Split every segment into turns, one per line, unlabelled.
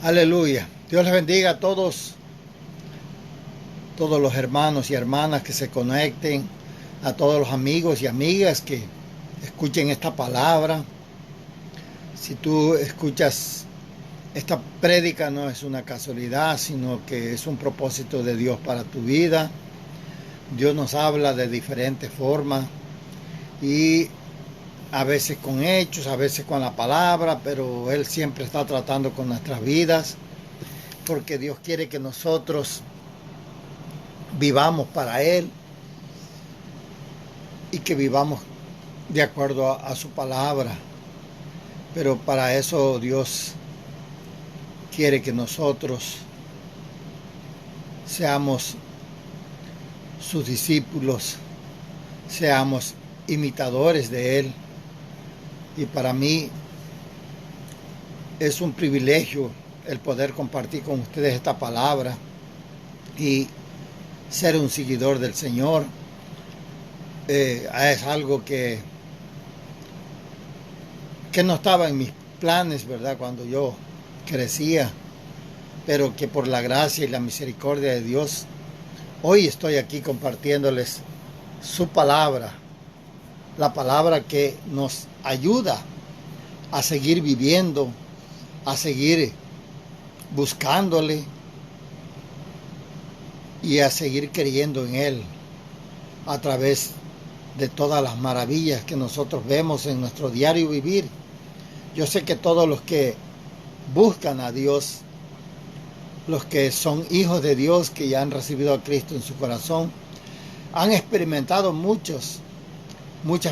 Aleluya. Dios les bendiga a todos los hermanos y hermanas que se conecten, a todos los amigos y amigas que escuchen esta palabra. Si tú escuchas esta prédica, no es una casualidad, sino que es un propósito de Dios para tu vida. Dios nos habla de diferentes formas y a veces con hechos, a veces con la palabra, pero Él siempre está tratando con nuestras vidas, porque Dios quiere que nosotros vivamos para Él y que vivamos de acuerdo a su palabra. Pero para eso Dios quiere que nosotros seamos sus discípulos, seamos imitadores de Él. Y para mí es un privilegio el poder compartir con ustedes esta palabra y ser un seguidor del Señor. Es algo que no estaba en mis planes, ¿verdad? Cuando yo crecía, pero que por la gracia y la misericordia de Dios, hoy estoy aquí compartiéndoles su palabra, la palabra que nos ayuda a seguir viviendo, a seguir buscándole y a seguir creyendo en Él a través de todas las maravillas que nosotros vemos en nuestro diario vivir. Yo sé que todos los que buscan a Dios, los que son hijos de Dios, que ya han recibido a Cristo en su corazón, han experimentado muchas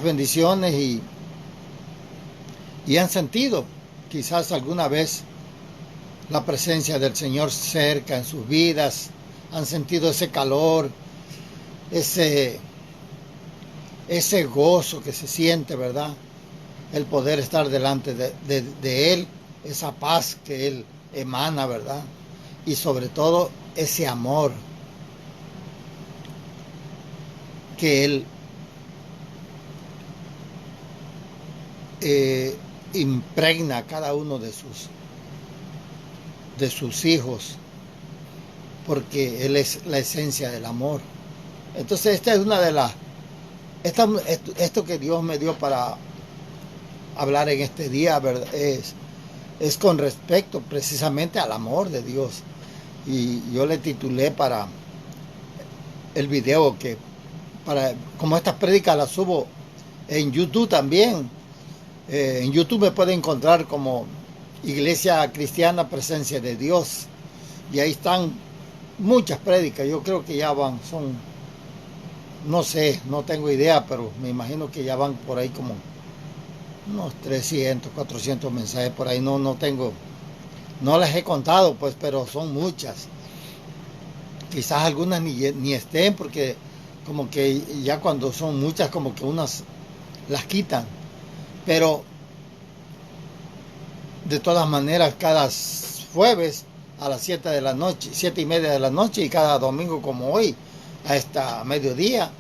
bendiciones y han sentido quizás alguna vez la presencia del Señor cerca en sus vidas, han sentido ese calor, ese gozo que se siente, ¿verdad? El poder estar delante de Él, esa paz que Él emana, ¿verdad? Y sobre todo ese amor que Él impregna a cada uno de sus hijos, porque Él es la esencia del amor. Entonces esta es una de las esto que Dios me dio para hablar en este día, ¿verdad? Es con respecto precisamente al amor de Dios. Y yo le titulé para el video como estas prédicas las subo en YouTube también. En YouTube me puede encontrar como Iglesia Cristiana Presencia de Dios. Y ahí están muchas prédicas. Yo creo que ya no sé, no tengo idea, pero me imagino que ya van por ahí como unos 300, 400 mensajes por ahí. No las he contado, pues, pero son muchas. Quizás algunas ni estén, porque como que ya cuando son muchas, como que unas las quitan. Pero de todas maneras, cada jueves a las 7 de la noche, 7:30 de la noche, y cada domingo como hoy, a esta mediodía,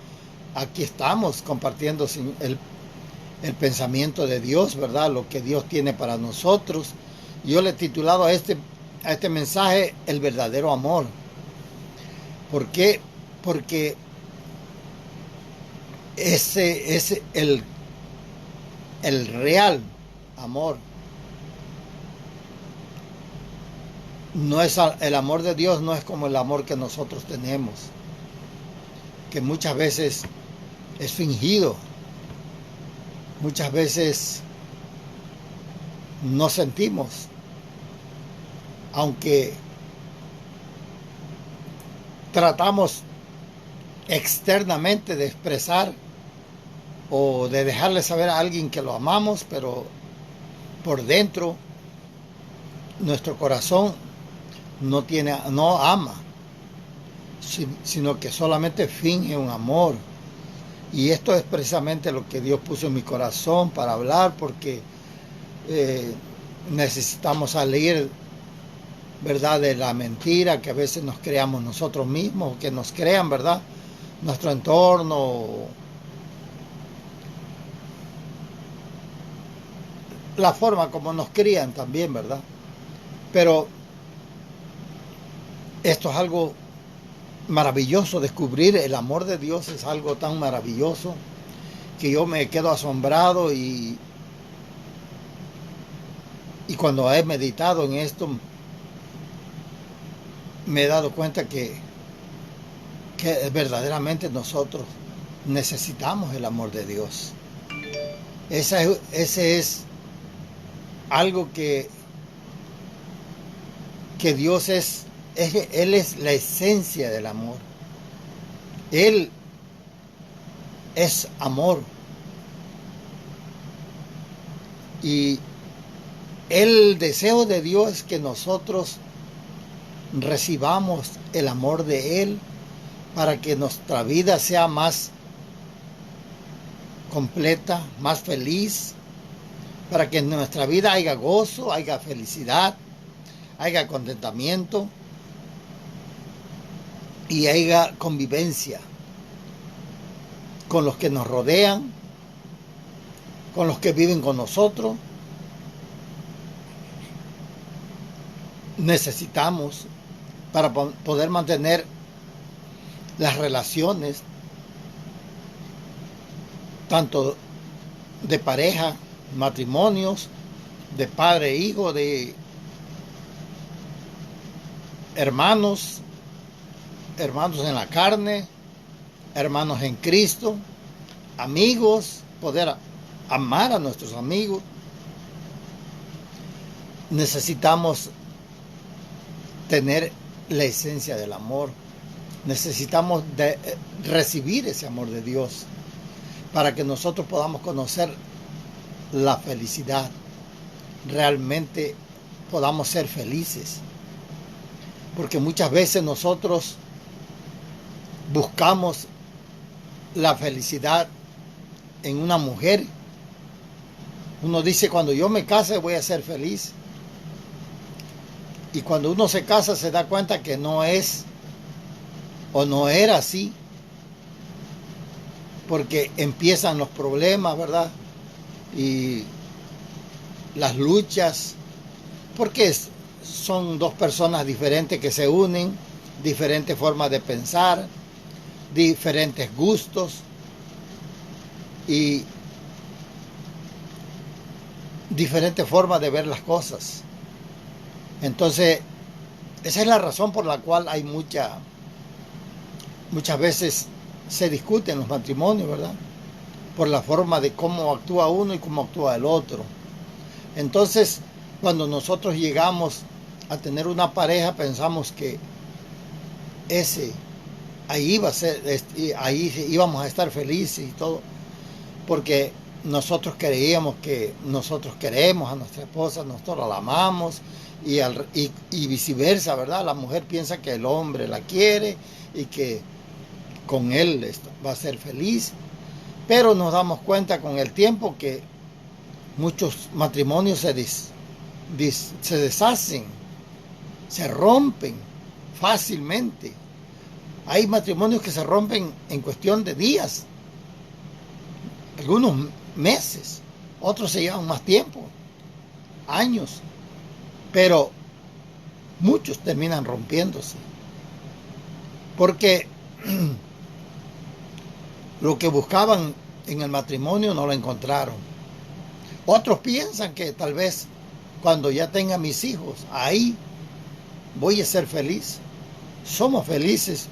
aquí estamos compartiendo el pensamiento de Dios, ¿verdad? Lo que Dios tiene para nosotros. Yo le he titulado a este mensaje El verdadero amor. ¿Por qué? Porque ese es el real amor. No es el amor de Dios, no es como el amor que nosotros tenemos, que muchas veces es fingido, muchas veces no sentimos, aunque tratamos externamente de expresar o de dejarle saber a alguien que lo amamos, pero por dentro nuestro corazón no ama, sino que solamente finge un amor. Y esto es precisamente lo que Dios puso en mi corazón para hablar, porque necesitamos salir, ¿verdad?, de la mentira que a veces nos creamos nosotros mismos, que nos crean, ¿verdad?, nuestro entorno, la forma como nos crían también, ¿verdad? Pero Esto es algo maravilloso, descubrir el amor de Dios es algo tan maravilloso que yo me quedo asombrado y cuando he meditado en esto me he dado cuenta que verdaderamente nosotros necesitamos el amor de Dios. Ese es algo que Dios Él es la esencia del amor. Él es amor. Y el deseo de Dios es que nosotros recibamos el amor de Él para que nuestra vida sea más completa, más feliz, para que en nuestra vida haya gozo, haya felicidad, haya contentamiento y haya convivencia con los que nos rodean, con los que viven con nosotros. Necesitamos, para poder mantener las relaciones, tanto de pareja, matrimonios, de padre e hijo, de hermanos en la carne, hermanos en Cristo, amigos, poder amar a nuestros amigos. Necesitamos tener la esencia del amor. Necesitamos recibir ese amor de Dios para que nosotros podamos conocer la felicidad. Realmente podamos ser felices. Porque muchas veces nosotros buscamos la felicidad en una mujer. Uno dice, cuando yo me case voy a ser feliz. Y cuando uno se casa se da cuenta que no es o no era así. Porque empiezan los problemas, ¿verdad? Y las luchas. Porque son dos personas diferentes que se unen, diferentes formas de pensar, diferentes gustos y diferentes formas de ver las cosas. Entonces, esa es la razón por la cual hay muchas veces se discuten los matrimonios, ¿verdad? Por la forma de cómo actúa uno y cómo actúa el otro. Entonces, cuando nosotros llegamos a tener una pareja, pensamos que ahí iba a ser, ahí íbamos a estar felices y todo, porque nosotros creíamos que nosotros queremos a nuestra esposa, nosotros la amamos y viceversa, ¿verdad? La mujer piensa que el hombre la quiere y que con él va a ser feliz, pero nos damos cuenta con el tiempo que muchos matrimonios se deshacen, se rompen fácilmente. Hay matrimonios que se rompen en cuestión de días, algunos meses, otros se llevan más tiempo, años, pero muchos terminan rompiéndose porque lo que buscaban en el matrimonio no lo encontraron. Otros piensan que tal vez cuando ya tenga mis hijos, ahí voy a ser feliz. Somos felices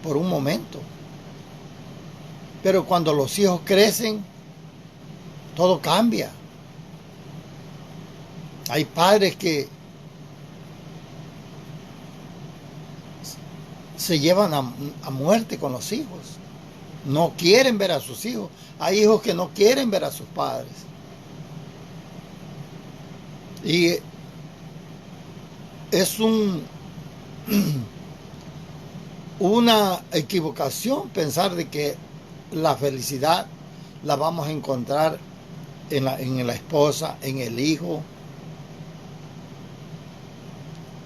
por un momento, pero cuando los hijos crecen, todo cambia. Hay padres que se llevan a muerte con los hijos. No quieren ver a sus hijos. Hay hijos que no quieren ver a sus padres. Y es una equivocación pensar de que la felicidad la vamos a encontrar en la esposa, en el hijo.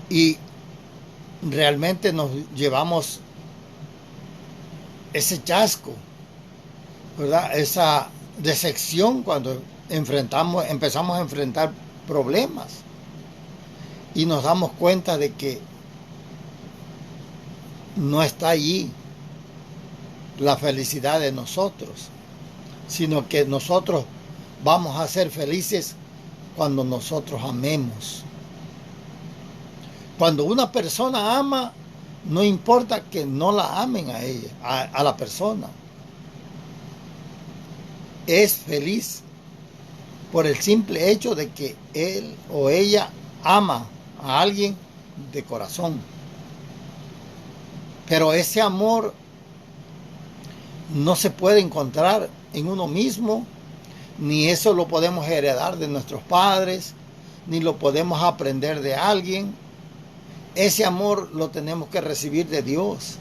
Y realmente nos llevamos ese chasco, ¿verdad? Esa decepción cuando empezamos a enfrentar problemas y nos damos cuenta de que no está allí la felicidad de nosotros, sino que nosotros vamos a ser felices cuando nosotros amemos. Cuando una persona ama, no importa que no la amen a ella, a la persona. Es feliz por el simple hecho de que él o ella ama a alguien de corazón. Pero ese amor no se puede encontrar en uno mismo, ni eso lo podemos heredar de nuestros padres, ni lo podemos aprender de alguien. Ese amor lo tenemos que recibir de Dios,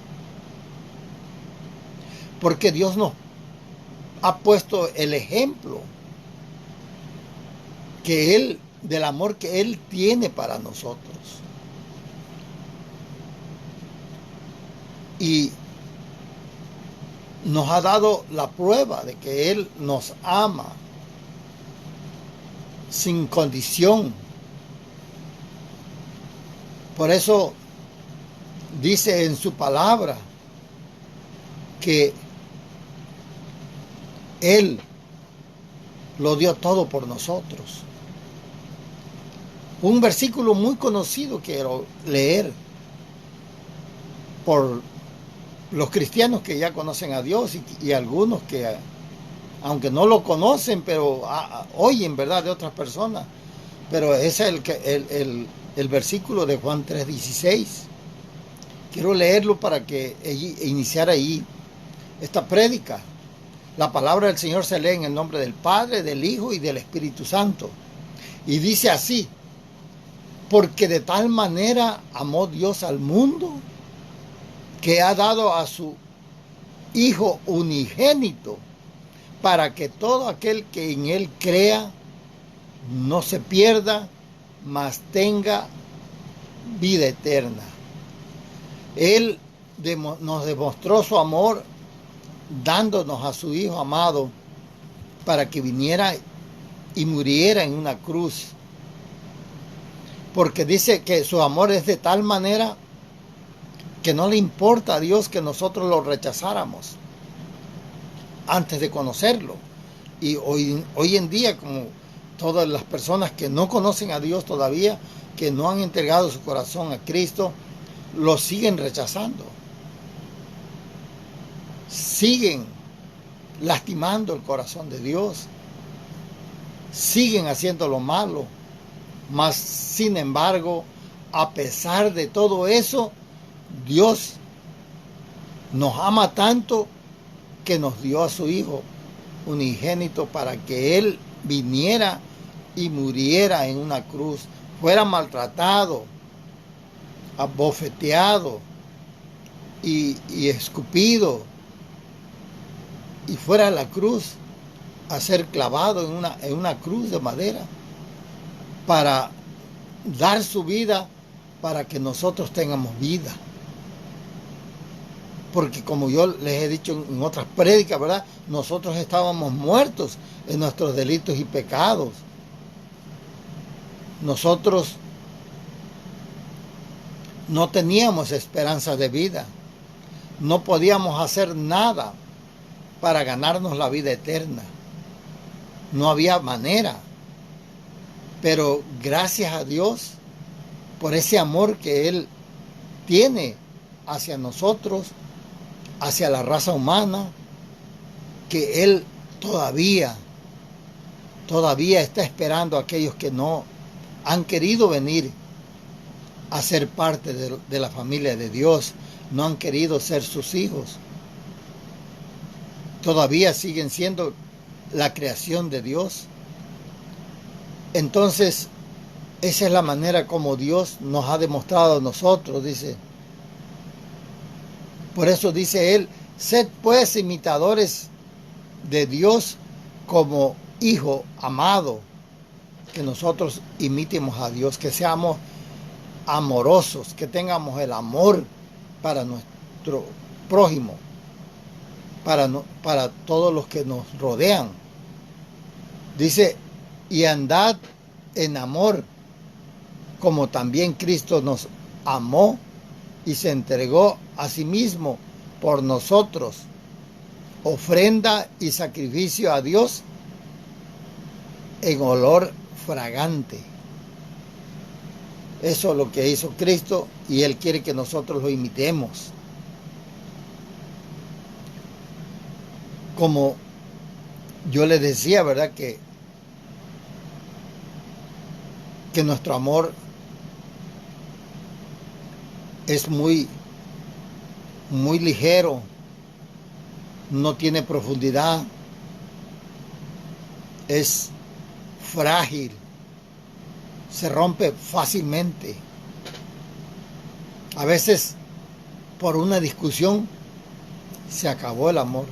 porque Dios nos ha puesto el ejemplo del amor que Él tiene para nosotros. Y nos ha dado la prueba de que Él nos ama sin condición. Por eso dice en su palabra que Él lo dio todo por nosotros. Un versículo muy conocido quiero leer por los cristianos que ya conocen a Dios y algunos que, aunque no lo conocen, pero oyen, ¿verdad?, de otras personas. Pero ese es el versículo de Juan 3:16. Quiero leerlo para que iniciar ahí esta prédica. La palabra del Señor se lee en el nombre del Padre, del Hijo y del Espíritu Santo. Y dice así: porque de tal manera amó Dios al mundo, que ha dado a su Hijo unigénito, para que todo aquel que en Él crea no se pierda, mas tenga vida eterna. Él nos demostró su amor dándonos a su Hijo amado para que viniera y muriera en una cruz. Porque dice que su amor es de tal manera que no le importa a Dios que nosotros lo rechazáramos antes de conocerlo. Y hoy en día, como todas las personas que no conocen a Dios todavía, que no han entregado su corazón a Cristo, lo siguen rechazando. Siguen lastimando el corazón de Dios. Siguen haciendo lo malo. Mas, sin embargo, a pesar de todo eso, Dios nos ama tanto que nos dio a su Hijo unigénito para que Él viniera y muriera en una cruz, fuera maltratado, abofeteado y escupido, y fuera a la cruz a ser clavado en una cruz de madera para dar su vida para que nosotros tengamos vida. Porque como yo les he dicho en otras prédicas, ¿verdad?, nosotros estábamos muertos en nuestros delitos y pecados. Nosotros no teníamos esperanza de vida. No podíamos hacer nada para ganarnos la vida eterna. No había manera. Pero gracias a Dios por ese amor que Él tiene hacia nosotros, hacia la raza humana, que Él todavía está esperando a aquellos que no han querido venir a ser parte de la familia de Dios, no han querido ser sus hijos. Todavía siguen siendo la creación de Dios. Entonces, esa es la manera como Dios nos ha demostrado a nosotros, dice. Por eso dice Él: sed pues imitadores de Dios como hijo amado, que nosotros imitemos a Dios, que seamos amorosos, que tengamos el amor para nuestro prójimo, para todos los que nos rodean. Dice: y andad en amor, como también Cristo nos amó y se entregó a sí mismo por nosotros, ofrenda y sacrificio a Dios en olor fragante. Eso es lo que hizo Cristo y Él quiere que nosotros lo imitemos. Como yo les decía, ¿verdad? Que nuestro amor es muy ligero, no tiene profundidad, es frágil, se rompe fácilmente. A veces por una discusión se acabó el amor.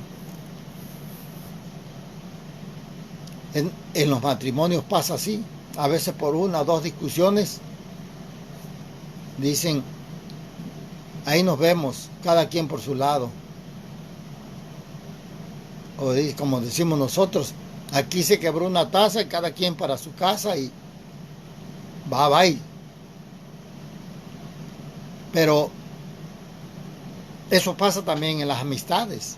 En los matrimonios pasa así. A veces por una o dos discusiones dicen, ahí nos vemos, cada quien por su lado. O como decimos nosotros, aquí se quebró una taza y cada quien para su casa y bye. Pero eso pasa también en las amistades.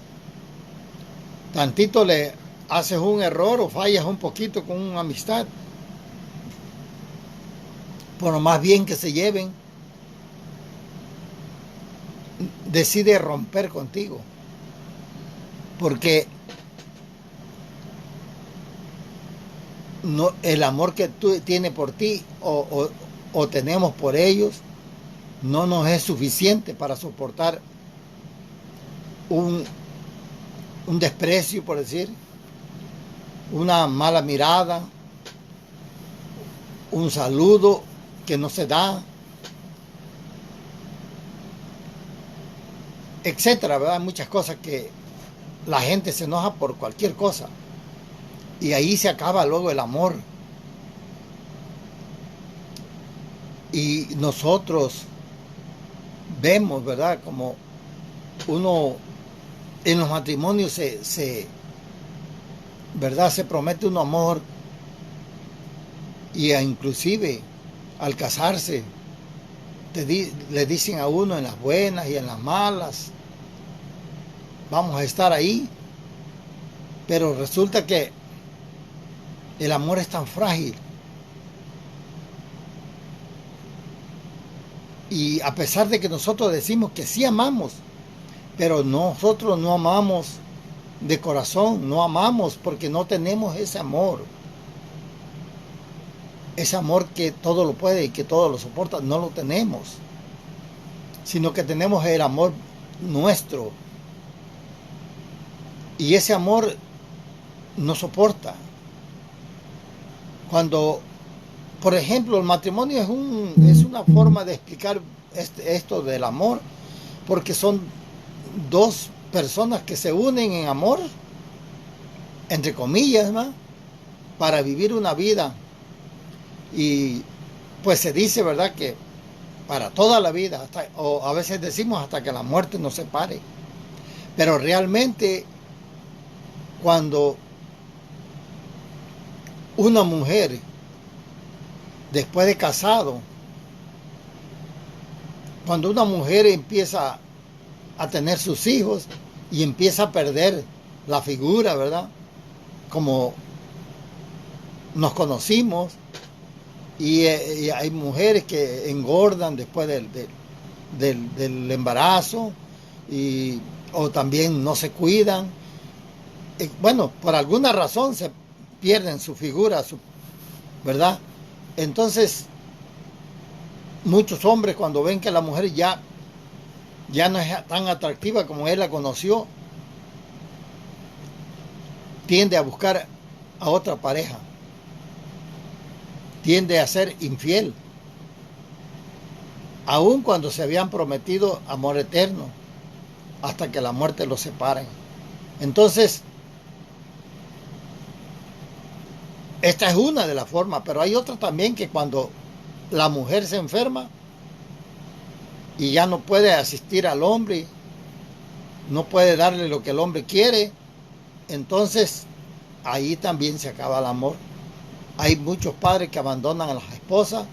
Tantito le haces un error o fallas un poquito con una amistad, por lo más bien que se lleven, decide romper contigo. Porque no, el amor que tú tienes por ti o tenemos por ellos no nos es suficiente para soportar un desprecio, por decir, una mala mirada, un saludo que no se da, etcétera, ¿verdad? Muchas cosas que la gente se enoja por cualquier cosa y ahí se acaba luego el amor. Y nosotros vemos, ¿verdad? Como uno en los matrimonios ¿verdad? Se promete un amor y inclusive al casarse le dicen a uno en las buenas y en las malas, vamos a estar ahí, pero resulta que el amor es tan frágil y a pesar de que nosotros decimos que sí amamos, pero nosotros no amamos de corazón, no amamos porque no tenemos ese amor que todo lo puede y que todo lo soporta, no lo tenemos, sino que tenemos el amor nuestro y ese amor no soporta. Cuando, por ejemplo, el matrimonio es una forma de explicar esto del amor, porque son dos personas que se unen en amor, entre comillas, ¿no? Para vivir una vida. Y pues se dice, ¿verdad?, que para toda la vida, o a veces decimos hasta que la muerte nos separe. Pero realmente, cuando una mujer, después de casado, cuando una mujer empieza a tener sus hijos y empieza a perder la figura, ¿verdad?, como nos conocimos, y hay mujeres que engordan después del embarazo o también no se cuidan. Bueno, por alguna razón se pierden su figura, ¿verdad? Entonces, muchos hombres cuando ven que la mujer ya no es tan atractiva como él la conoció, tiende a buscar a otra pareja, tiende a ser infiel, aun cuando se habían prometido amor eterno, hasta que la muerte los separe. Entonces, esta es una de las formas, pero hay otra también, que cuando la mujer se enferma y ya no puede asistir al hombre, no puede darle lo que el hombre quiere, entonces ahí también se acaba el amor. Hay muchos padres que abandonan a las esposas,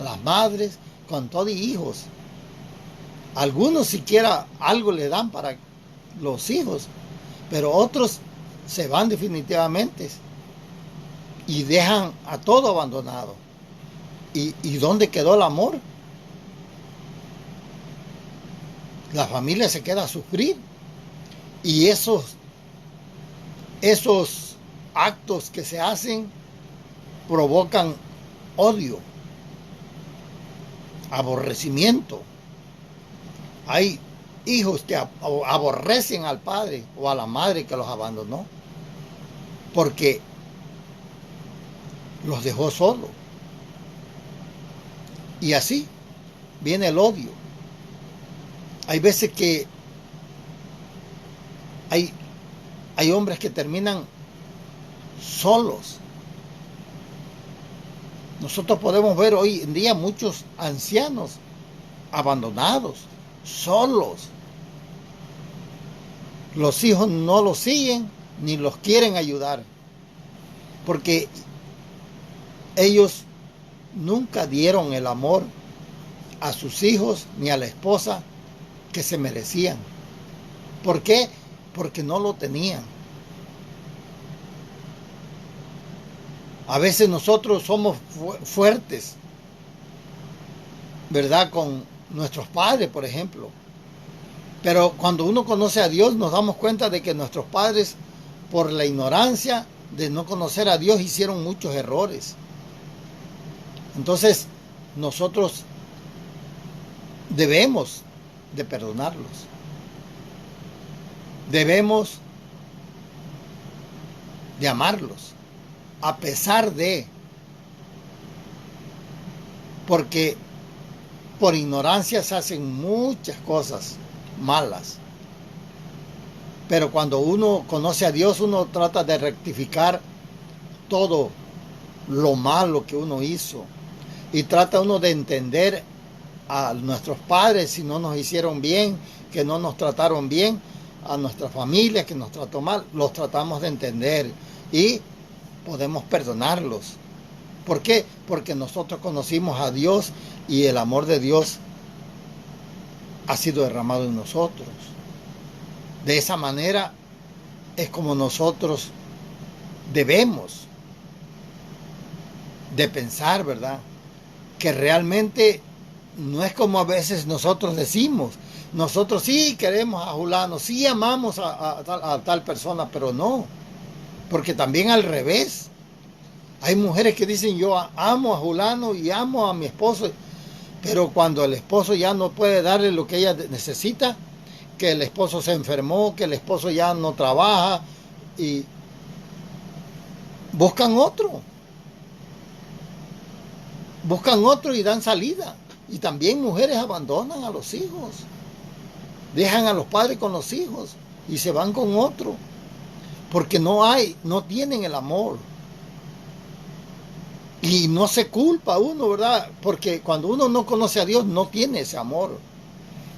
a las madres, con todo y hijos. Algunos siquiera algo le dan para los hijos, pero otros se van definitivamente y dejan a todo abandonado. ¿Y dónde quedó el amor? La familia se queda a sufrir. Y esos actos que se hacen provocan odio, aborrecimiento. Hay hijos que aborrecen al padre o a la madre que los abandonó porque los dejó solos. Y así viene el odio. Hay veces que hay hombres que terminan solos. Nosotros podemos ver hoy en día muchos ancianos abandonados, solos. Los hijos no los siguen ni los quieren ayudar, porque ellos nunca dieron el amor a sus hijos ni a la esposa que se merecían. ¿Por qué? Porque no lo tenían. A veces nosotros somos fuertes, ¿verdad? Con nuestros padres, por ejemplo. Pero cuando uno conoce a Dios, nos damos cuenta de que nuestros padres, por la ignorancia de no conocer a Dios, hicieron muchos errores. Entonces, nosotros debemos de perdonarlos. Debemos de amarlos, a pesar de, porque por ignorancia se hacen muchas cosas malas. Pero cuando uno conoce a Dios, uno trata de rectificar todo lo malo que uno hizo. Y trata uno de entender a nuestros padres si no nos hicieron bien, que no nos trataron bien, a nuestra familia que nos trató mal, los tratamos de entender y podemos perdonarlos. ¿Por qué? Porque nosotros conocimos a Dios y el amor de Dios ha sido derramado en nosotros. De esa manera es como nosotros debemos de pensar, ¿verdad? Que realmente no es como a veces nosotros decimos. Nosotros sí queremos a fulano, sí amamos a tal persona, pero no. Porque también al revés. Hay mujeres que dicen yo amo a fulano y amo a mi esposo, pero cuando el esposo ya no puede darle lo que ella necesita, que el esposo se enfermó, que el esposo ya no trabaja y buscan otro. Buscan otro y dan salida. Y también mujeres abandonan a los hijos. Dejan a los padres con los hijos y se van con otro. Porque no tienen el amor. Y no se culpa uno, ¿verdad? Porque cuando uno no conoce a Dios, no tiene ese amor.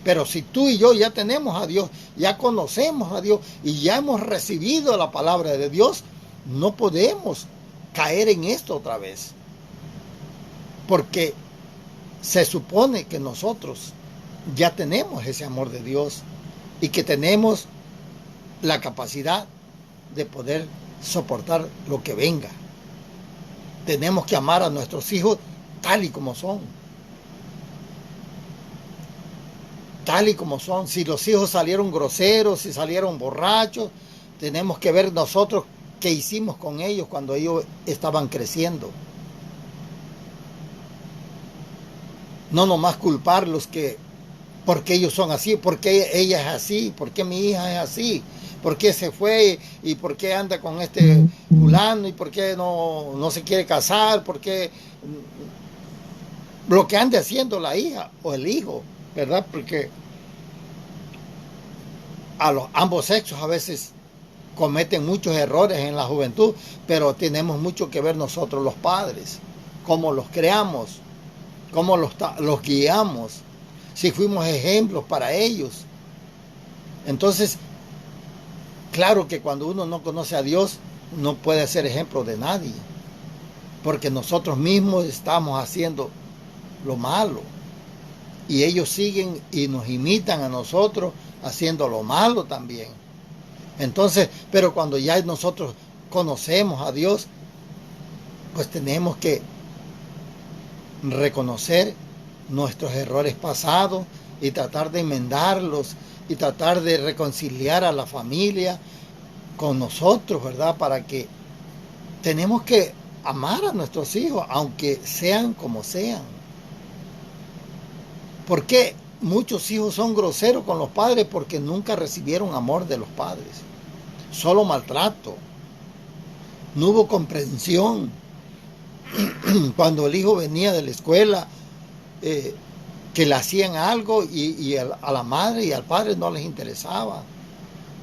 Pero si tú y yo ya tenemos a Dios, ya conocemos a Dios y ya hemos recibido la palabra de Dios, no podemos caer en esto otra vez. Porque se supone que nosotros ya tenemos ese amor de Dios y que tenemos la capacidad de poder soportar lo que venga. Tenemos que amar a nuestros hijos tal y como son. Tal y como son. Si los hijos salieron groseros, si salieron borrachos, tenemos que ver nosotros qué hicimos con ellos cuando ellos estaban creciendo. No nomás culparlos que porque ellos son así, porque ella es así, porque mi hija es así, por qué se fue y por qué anda con este fulano y por qué no se quiere casar, por qué lo que ande haciendo la hija o el hijo, ¿verdad? Porque ambos sexos a veces cometen muchos errores en la juventud, pero tenemos mucho que ver nosotros los padres, cómo los creamos, cómo los guiamos, si fuimos ejemplos para ellos. Entonces, claro que cuando uno no conoce a Dios, no puede ser ejemplo de nadie, porque nosotros mismos estamos haciendo lo malo. y ellos siguen y nos imitan a nosotros haciendo lo malo también. Entonces, pero cuando ya nosotros conocemos a Dios, pues tenemos que reconocer nuestros errores pasados y tratar de enmendarlos y tratar de reconciliar a la familia con nosotros, ¿verdad? Para que tenemos que amar a nuestros hijos, aunque sean como sean. ¿Por qué muchos hijos son groseros con los padres? Porque nunca recibieron amor de los padres. Solo maltrato. No hubo comprensión. Cuando el hijo venía de la escuela, que le hacían algo y a la madre y al padre no les interesaba.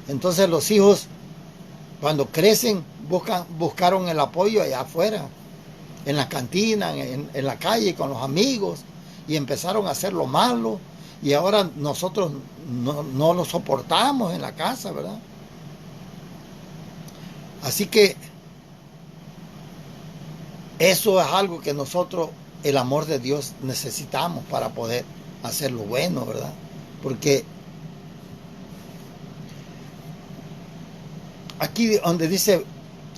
Entonces los hijos, cuando crecen, buscaron el apoyo allá afuera, en la cantina, en la calle, con los amigos, y empezaron a hacer lo malo, y ahora nosotros no lo soportamos en la casa, ¿verdad? Así que eso es algo que nosotros, el amor de Dios, necesitamos para poder hacer lo bueno, ¿verdad? Porque aquí donde dice,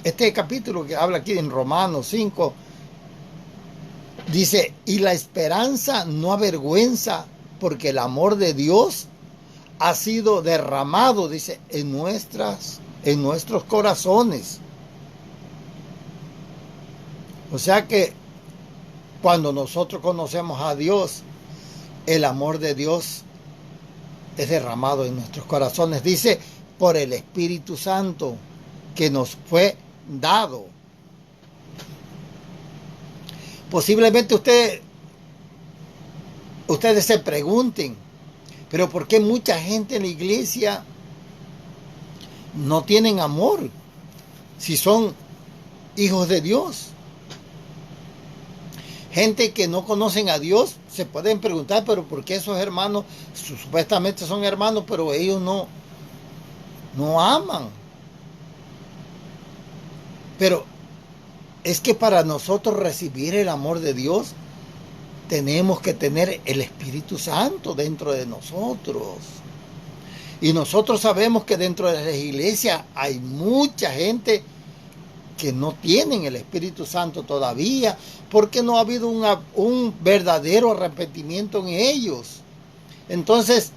este capítulo que habla aquí en Romanos 5, dice, y la esperanza no avergüenza, porque el amor de Dios ha sido derramado, dice, en nuestros corazones. O sea que cuando nosotros conocemos a Dios, el amor de Dios es derramado en nuestros corazones. Dice, por el Espíritu Santo que nos fue dado. Posiblemente ustedes se pregunten, pero ¿por qué mucha gente en la iglesia no tienen amor si son hijos de Dios? Gente que no conocen a Dios se pueden preguntar, pero ¿por qué esos hermanos supuestamente son hermanos, pero ellos no aman? Pero es que para nosotros recibir el amor de Dios, tenemos que tener el Espíritu Santo dentro de nosotros. Y nosotros sabemos que dentro de la iglesia hay mucha gente que no tienen el Espíritu Santo todavía, porque no ha habido un verdadero arrepentimiento en ellos. Entonces,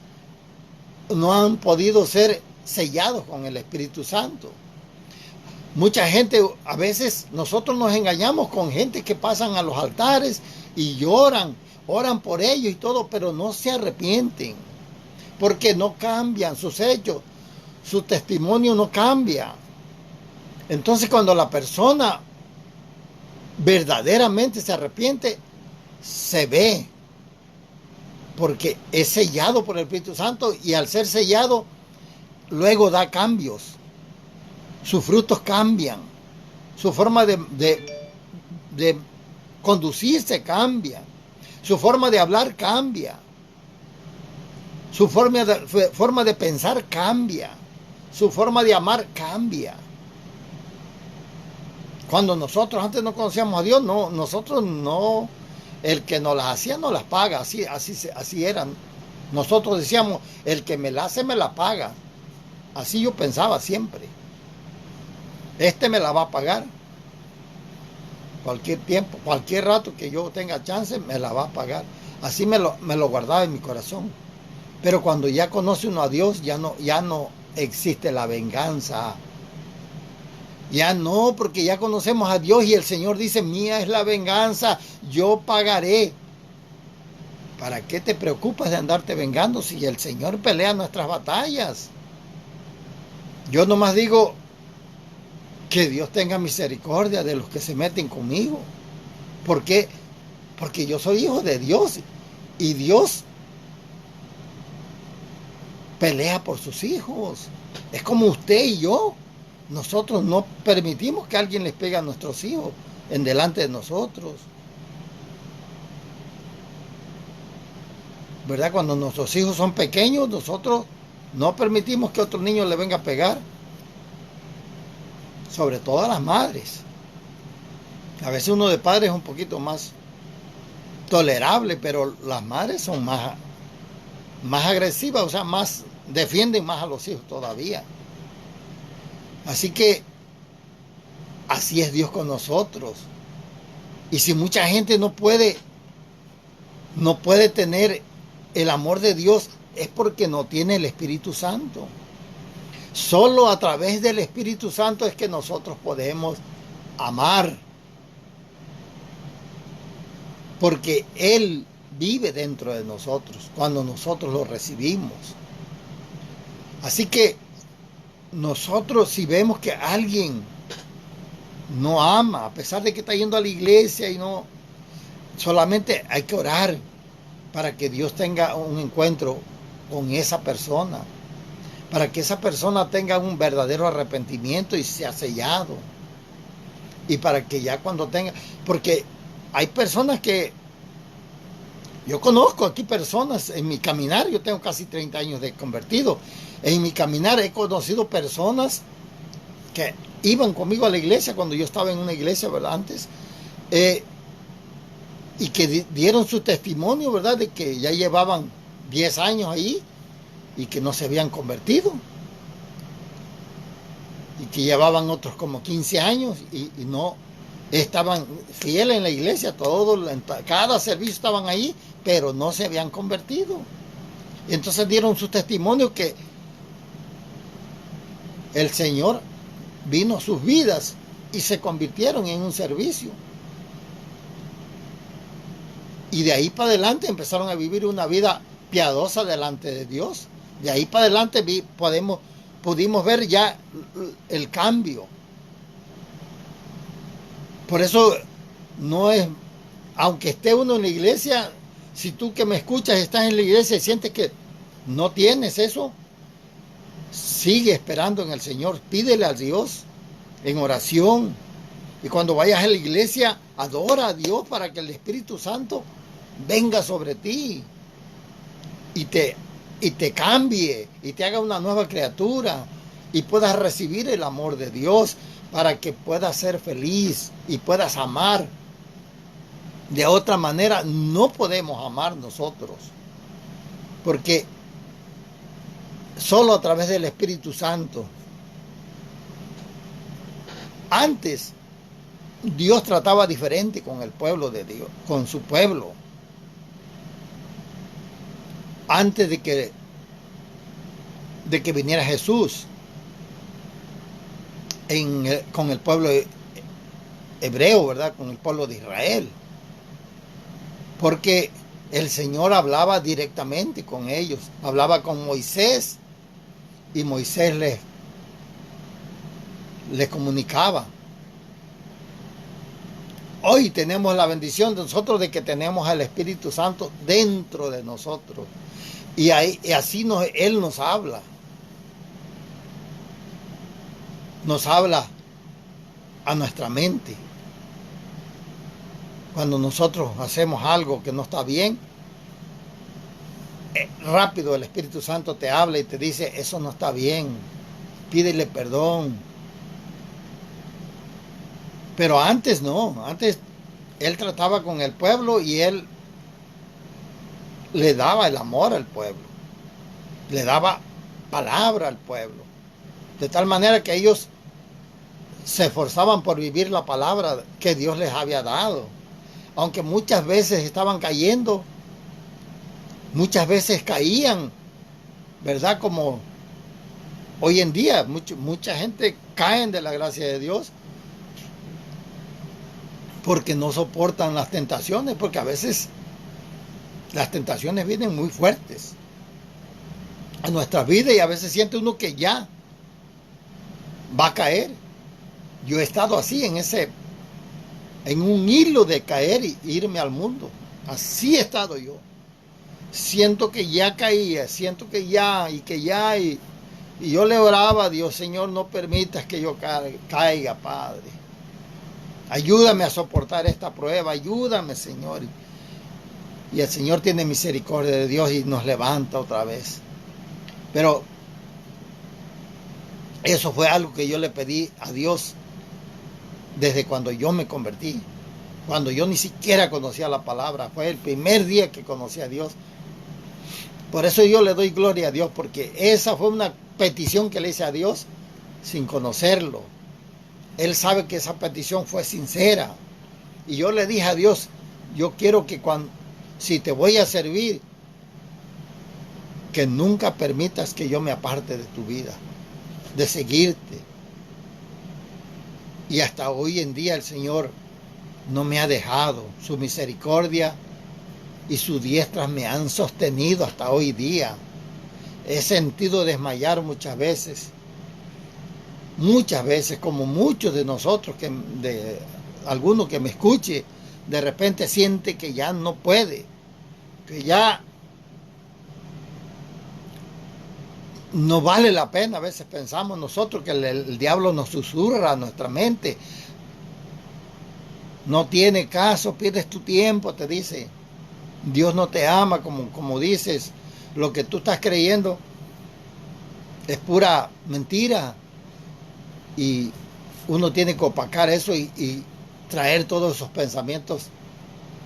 no han podido ser sellados con el Espíritu Santo. Mucha gente, a veces nosotros nos engañamos con gente que pasan a los altares y oran por ellos y todo, pero no se arrepienten, porque no cambian sus hechos, su testimonio no cambia. Entonces, cuando la persona verdaderamente se arrepiente, se ve, porque es sellado por el Espíritu Santo, y al ser sellado, luego da cambios. Sus frutos cambian, su forma de conducirse cambia, su forma de hablar cambia, su forma de pensar cambia, su forma de amar cambia. Cuando nosotros antes no conocíamos a Dios, nosotros no, el que nos las hacía no las paga, así eran. Nosotros decíamos, el que me la hace me la paga. Así yo pensaba siempre. Este me la va a pagar. Cualquier tiempo, cualquier rato que yo tenga chance, me la va a pagar. Así me lo guardaba en mi corazón. Pero cuando ya conoce uno a Dios, ya no existe la venganza. Ya no, porque ya conocemos a Dios y el Señor dice, mía es la venganza, yo pagaré. ¿Para qué te preocupas de andarte vengando si el Señor pelea nuestras batallas? Yo nomás digo, que Dios tenga misericordia de los que se meten conmigo. ¿Por qué? Porque yo soy hijo de Dios y Dios pelea por sus hijos. Es como usted y yo. Nosotros no permitimos que alguien les pegue a nuestros hijos en delante de nosotros. ¿Verdad? Cuando nuestros hijos son pequeños, nosotros no permitimos que otro niño le venga a pegar. Sobre todo a las madres. A veces uno de padre es un poquito más tolerable, pero las madres son más agresivas, o sea, más defienden más a los hijos todavía. Así que así es Dios con nosotros. Y si mucha gente no puede tener el amor de Dios, es porque no tiene el Espíritu Santo. Solo a través del Espíritu Santo es que nosotros podemos amar, porque Él vive dentro de nosotros cuando nosotros lo recibimos. Así que nosotros, si vemos que alguien no ama, a pesar de que está yendo a la iglesia y no, solamente hay que orar para que Dios tenga un encuentro con esa persona, para que esa persona tenga un verdadero arrepentimiento y sea sellado. Y para que ya cuando tenga, porque hay personas que, yo conozco aquí personas en mi caminar, yo tengo casi 30 años de convertido, en mi caminar he conocido personas que iban conmigo a la iglesia cuando yo estaba en una iglesia, ¿verdad? Antes, y que dieron su testimonio, ¿verdad? De que ya llevaban 10 años ahí y que no se habían convertido. Y que llevaban otros como 15 años y no estaban fieles en la iglesia, cada servicio estaban ahí, pero no se habían convertido. Y entonces dieron su testimonio que el Señor vino a sus vidas y se convirtieron en un servicio. Y de ahí para adelante empezaron a vivir una vida piadosa delante de Dios. De ahí para adelante pudimos ver ya el cambio. Por eso no es, aunque esté uno en la iglesia, si tú que me escuchas estás en la iglesia y sientes que no tienes eso, sigue esperando en el Señor, pídele a Dios en oración. Y cuando vayas a la iglesia, adora a Dios para que el Espíritu Santo venga sobre ti y te cambie y te haga una nueva criatura y puedas recibir el amor de Dios para que puedas ser feliz y puedas amar. De otra manera no podemos amar nosotros, porque solo a través del Espíritu Santo. Antes Dios trataba diferente con el pueblo de Dios, con su pueblo. Antes de que viniera Jesús con el pueblo hebreo, ¿verdad? Con el pueblo de Israel. Porque el Señor hablaba directamente con ellos. Hablaba con Moisés y Moisés les comunicaba. Hoy tenemos la bendición de nosotros de que tenemos al Espíritu Santo dentro de nosotros. Y así Él nos habla. Nos habla a nuestra mente. Cuando nosotros hacemos algo que no está bien, rápido el Espíritu Santo te habla y te dice, eso no está bien, pídele perdón. Pero antes no, antes Él trataba con el pueblo y Él le daba el amor al pueblo, le daba palabra al pueblo, de tal manera que ellos se esforzaban por vivir la palabra que Dios les había dado. Aunque muchas veces estaban cayendo, muchas veces caían, ¿verdad? Como hoy en día, mucha gente cae de la gracia de Dios porque no soportan las tentaciones, porque a veces las tentaciones vienen muy fuertes a nuestras vidas y a veces siente uno que ya va a caer. Yo he estado así en un hilo de caer y irme al mundo. Así he estado yo. Siento que ya caía, siento que ya, y yo le oraba a Dios, Señor, no permitas que yo caiga, Padre. Ayúdame a soportar esta prueba, ayúdame, Señor. Y el Señor tiene misericordia de Dios y nos levanta otra vez. Pero eso fue algo que yo le pedí a Dios desde cuando yo me convertí. cuando yo ni siquiera conocía la palabra. Fue el primer día que conocí a Dios. Por eso yo le doy gloria a Dios, porque esa fue una petición que le hice a Dios sin conocerlo. Él sabe que esa petición fue sincera. Y yo le dije a Dios, yo quiero que si te voy a servir, que nunca permitas que yo me aparte de tu vida, de seguirte. Y hasta hoy en día el Señor no me ha dejado. Su misericordia y sus diestras me han sostenido hasta hoy día. He sentido desmayar muchas veces, como muchos de nosotros, alguno que me escuche, de repente siente que ya no puede, que ya no vale la pena. A veces pensamos nosotros que el diablo nos susurra a nuestra mente. No tiene caso, pierdes tu tiempo, te dice. Dios no te ama, como dices. Lo que tú estás creyendo es pura mentira. Y uno tiene que opacar eso y traer todos esos pensamientos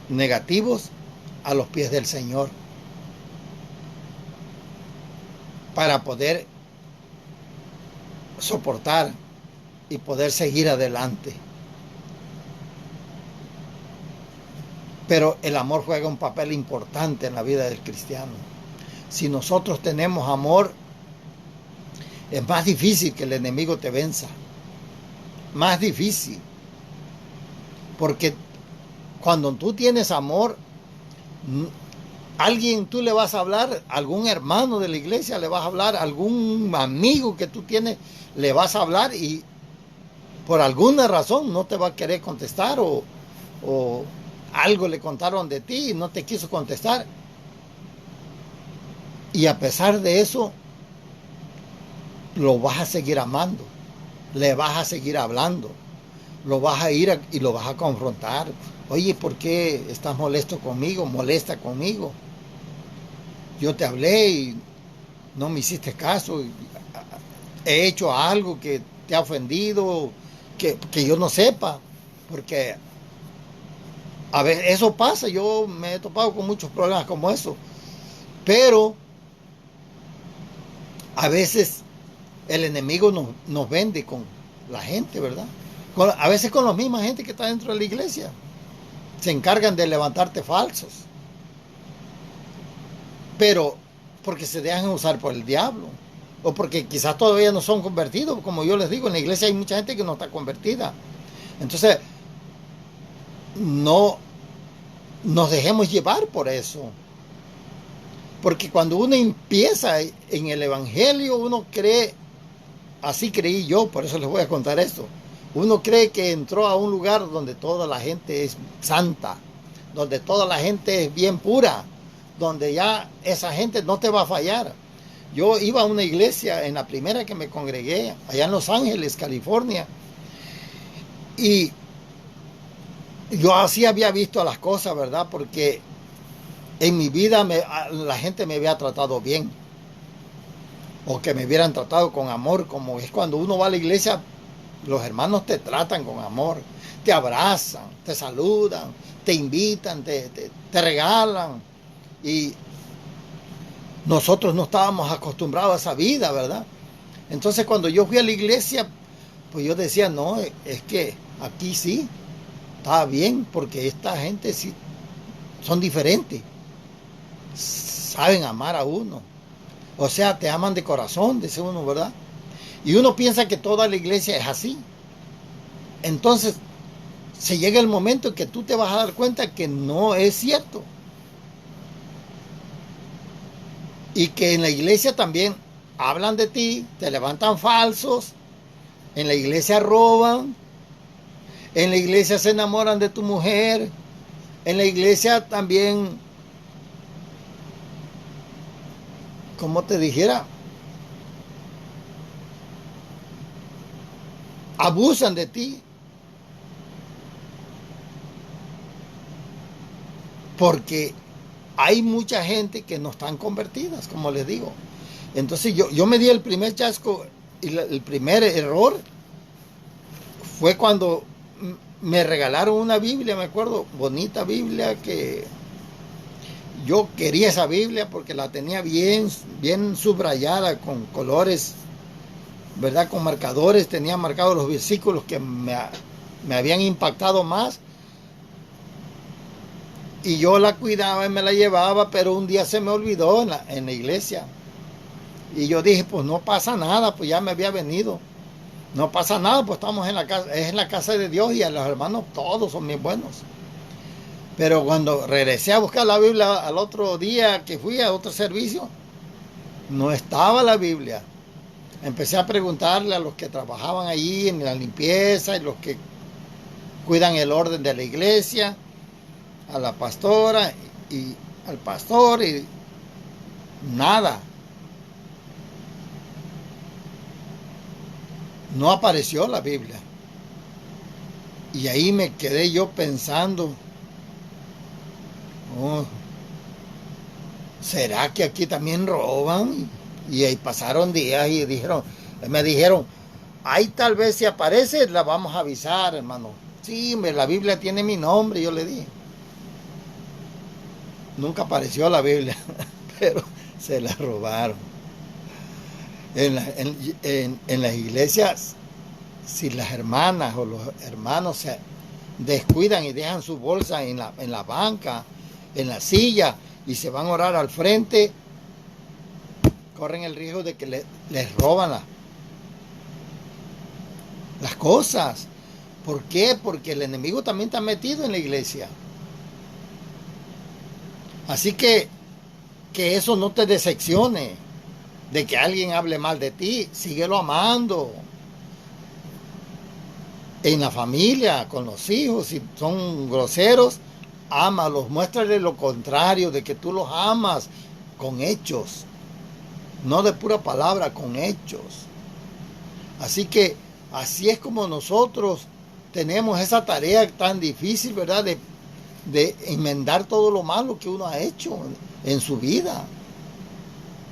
negativos a los pies del Señor, para poder soportar y poder seguir adelante. Pero el amor juega un papel importante en la vida del cristiano. Si nosotros tenemos amor, es más difícil que el enemigo te venza. Más difícil. Porque cuando tú tienes amor, alguien tú le vas a hablar, algún hermano de la iglesia le vas a hablar, algún amigo que tú tienes le vas a hablar, y por alguna razón no te va a querer contestar, o algo le contaron de ti y no te quiso contestar. Y a pesar de eso, lo vas a seguir amando, le vas a seguir hablando, lo vas a ir y lo vas a confrontar. Oye, ¿por qué estás molesta conmigo? Yo te hablé y no me hiciste caso. He hecho algo que te ha ofendido, que yo no sepa, porque a veces eso pasa. Yo me he topado con muchos problemas como eso, pero a veces el enemigo nos vende con la gente, ¿verdad? A veces con la misma gente que está dentro de la iglesia. Se encargan de levantarte falsos, pero porque se dejan usar por el diablo, o porque quizás todavía no son convertidos. Como yo les digo, en la iglesia hay mucha gente que no está convertida. Entonces, no nos dejemos llevar por eso, porque cuando uno empieza en el evangelio, uno cree, así creí yo, por eso les voy a contar esto. Uno cree que entró a un lugar donde toda la gente es santa, donde toda la gente es bien pura, donde ya esa gente no te va a fallar. Yo iba a una iglesia en la primera que me congregué, allá en Los Ángeles, California, y yo así había visto las cosas, ¿verdad? Porque en mi vida la gente me había tratado bien, o que me hubieran tratado con amor, como es cuando uno va a la iglesia. Los hermanos te tratan con amor, te abrazan, te saludan, te invitan, te regalan. Y nosotros no estábamos acostumbrados a esa vida, ¿verdad? Entonces cuando yo fui a la iglesia, pues yo decía, no, es que aquí sí, está bien, porque esta gente sí son diferentes. Saben amar a uno. O sea, te aman de corazón, dice uno, ¿verdad? Y uno piensa que toda la iglesia es así. Entonces, se llega el momento en que tú te vas a dar cuenta que no es cierto. Y que en la iglesia también hablan de ti, te levantan falsos, en la iglesia roban, en la iglesia se enamoran de tu mujer, en la iglesia también, como te dijera, abusan de ti, porque hay mucha gente que no están convertidas, como les digo. Entonces yo me di el primer chasco, y el primer error fue cuando me regalaron una Biblia, me acuerdo, bonita Biblia, que yo quería esa Biblia porque la tenía bien, bien subrayada con colores, ¿verdad? Con marcadores, tenía marcados los versículos que me habían impactado más. Y yo la cuidaba y me la llevaba, pero un día se me olvidó en la iglesia. Y yo dije, pues no pasa nada, pues ya me había venido. No pasa nada, pues estamos en la casa, es en la casa de Dios y a los hermanos todos son bien buenos. Pero cuando regresé a buscar la Biblia al otro día que fui a otro servicio, no estaba la Biblia. Empecé a preguntarle a los que trabajaban allí en la limpieza y los que cuidan el orden de la iglesia, a la pastora y al pastor, y nada. No apareció la Biblia. Y ahí me quedé yo pensando, oh, ¿será que aquí también roban? Y ahí pasaron días y me dijeron, ahí tal vez si aparece la vamos a avisar, hermano. Sí, la Biblia tiene mi nombre, yo le dije. Nunca apareció la Biblia, pero se la robaron. En las iglesias, si las hermanas o los hermanos se descuidan y dejan su bolsa en la banca, en la silla, y se van a orar al frente, corren el riesgo de que les roban las cosas. ¿Por qué? Porque el enemigo también está metido en la iglesia. Así que eso no te decepcione de que alguien hable mal de ti. Síguelo amando. En la familia, con los hijos, si son groseros, ámalos. Muéstrale lo contrario, de que tú los amas con hechos. No de pura palabra, con hechos. Así que así es como nosotros tenemos esa tarea tan difícil, ¿verdad? De enmendar todo lo malo que uno ha hecho en su vida.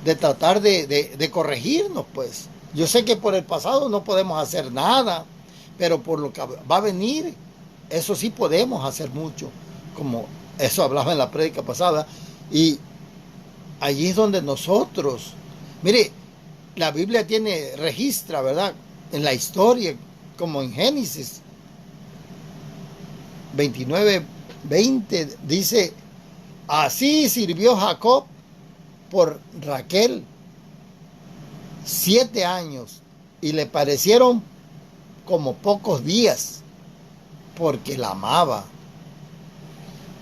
De tratar de corregirnos, pues. Yo sé que por el pasado no podemos hacer nada, pero por lo que va a venir, eso sí podemos hacer mucho. Como eso hablaba en la prédica pasada. Y allí es donde nosotros, mire, la Biblia registra, ¿verdad? En la historia, como en Génesis 29:20, dice, así sirvió Jacob por Raquel 7 años y le parecieron como pocos días porque la amaba.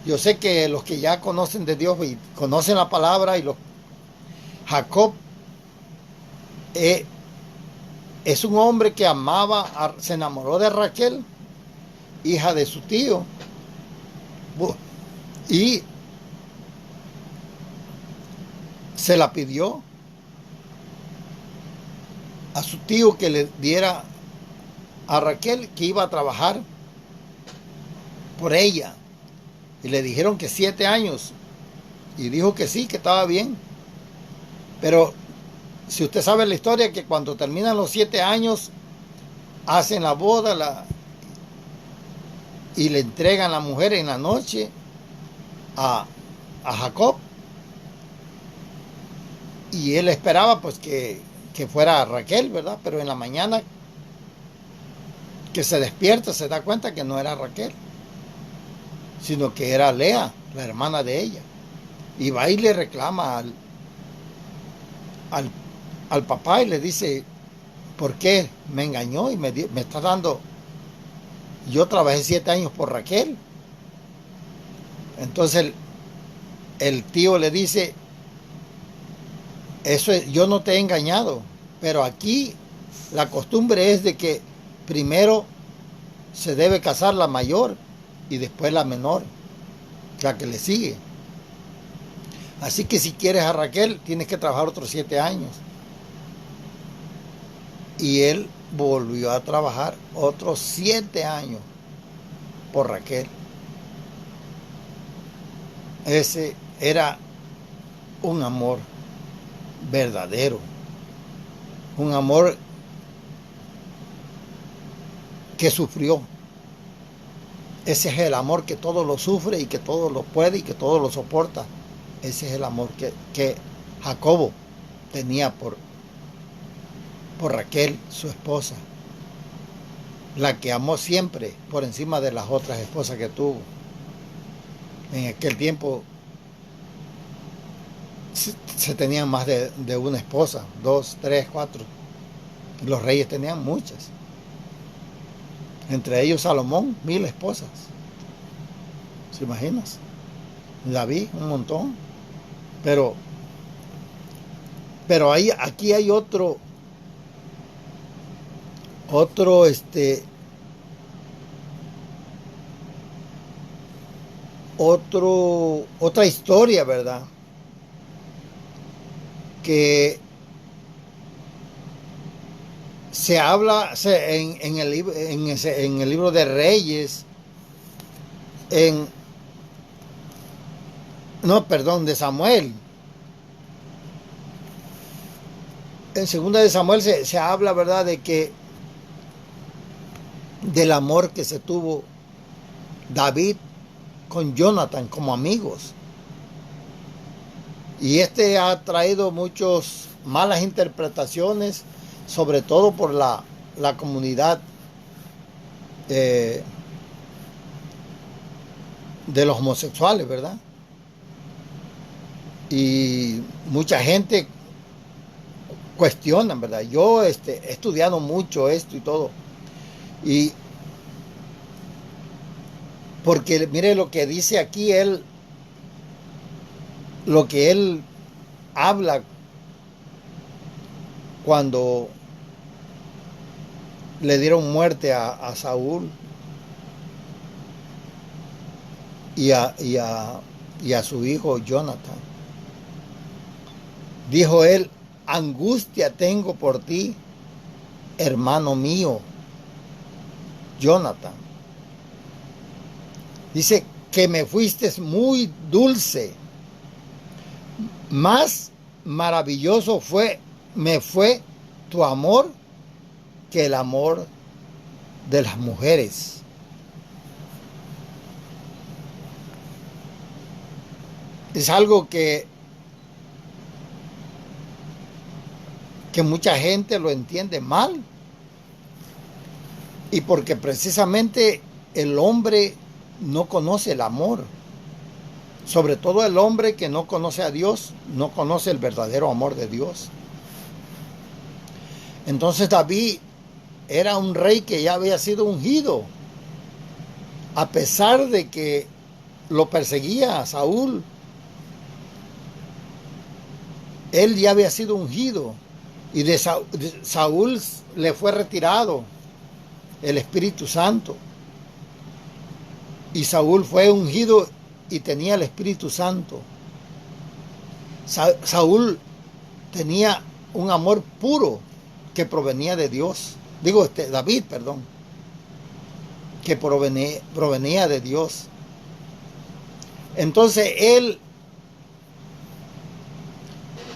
Yo sé que los que ya conocen de Dios y conocen la palabra, Jacob es un hombre que amaba, se enamoró de Raquel, hija de su tío, y se la pidió a su tío que le diera a Raquel, que iba a trabajar por ella, y le dijeron que 7 años, y dijo que sí, que estaba bien. Pero si usted sabe la historia, que cuando terminan los 7 años hacen la boda y le entregan la mujer en la noche a Jacob, y él esperaba pues que fuera Raquel, ¿verdad? Pero en la mañana que se despierta se da cuenta que no era Raquel, sino que era Lea, la hermana de ella. Y va y le reclama al papá y le dice, ¿por qué me engañó y me está dando? Yo trabajé 7 años por Raquel. Entonces el tío le dice, yo no te he engañado, pero aquí la costumbre es de que primero se debe casar la mayor y después la menor, la que le sigue. Así que si quieres a Raquel, tienes que trabajar otros 7 años. Y él volvió a trabajar otros 7 años por Raquel. Ese era un amor verdadero, un amor que sufrió, Ese es el amor que todo lo sufre y que todo lo puede y que todo lo soporta. Ese es el amor que Jacobo tenía por Raquel, su esposa, la que amó siempre por encima de las otras esposas que tuvo. En aquel tiempo se tenían más de una esposa, 2, 3, 4. Los reyes tenían muchas. Entre ellos Salomón, 1000 esposas. ¿Se imaginas? David, un montón. Pero aquí hay otra historia, ¿verdad? Que se habla en el libro de Reyes, de Samuel. En segunda de Samuel se habla, ¿verdad?, del amor que se tuvo David con Jonathan como amigos. Y ha traído muchas malas interpretaciones, sobre todo por la comunidad de los homosexuales, ¿verdad? Y mucha gente cuestiona, ¿verdad? Yo he estudiado mucho esto y todo. Y porque mire lo que dice aquí lo que él habla cuando le dieron muerte a Saúl y a su hijo Jonathan. Dijo él: angustia tengo por ti, hermano mío, Jonathan. Dice que me fuiste muy dulce, más maravilloso me fue tu amor que el amor de las mujeres. Es algo que mucha gente lo entiende mal, y porque precisamente el hombre no conoce el amor. Sobre todo el hombre que no conoce a Dios, no conoce el verdadero amor de Dios. Entonces David era un rey que ya había sido ungido, a pesar de que lo perseguía a Saúl. Él ya había sido ungido, y de Saúl le fue retirado el Espíritu Santo, y Saúl fue ungido y tenía el Espíritu Santo. Saúl tenía un amor puro que provenía de Dios. David, perdón, que provenía de Dios. Entonces él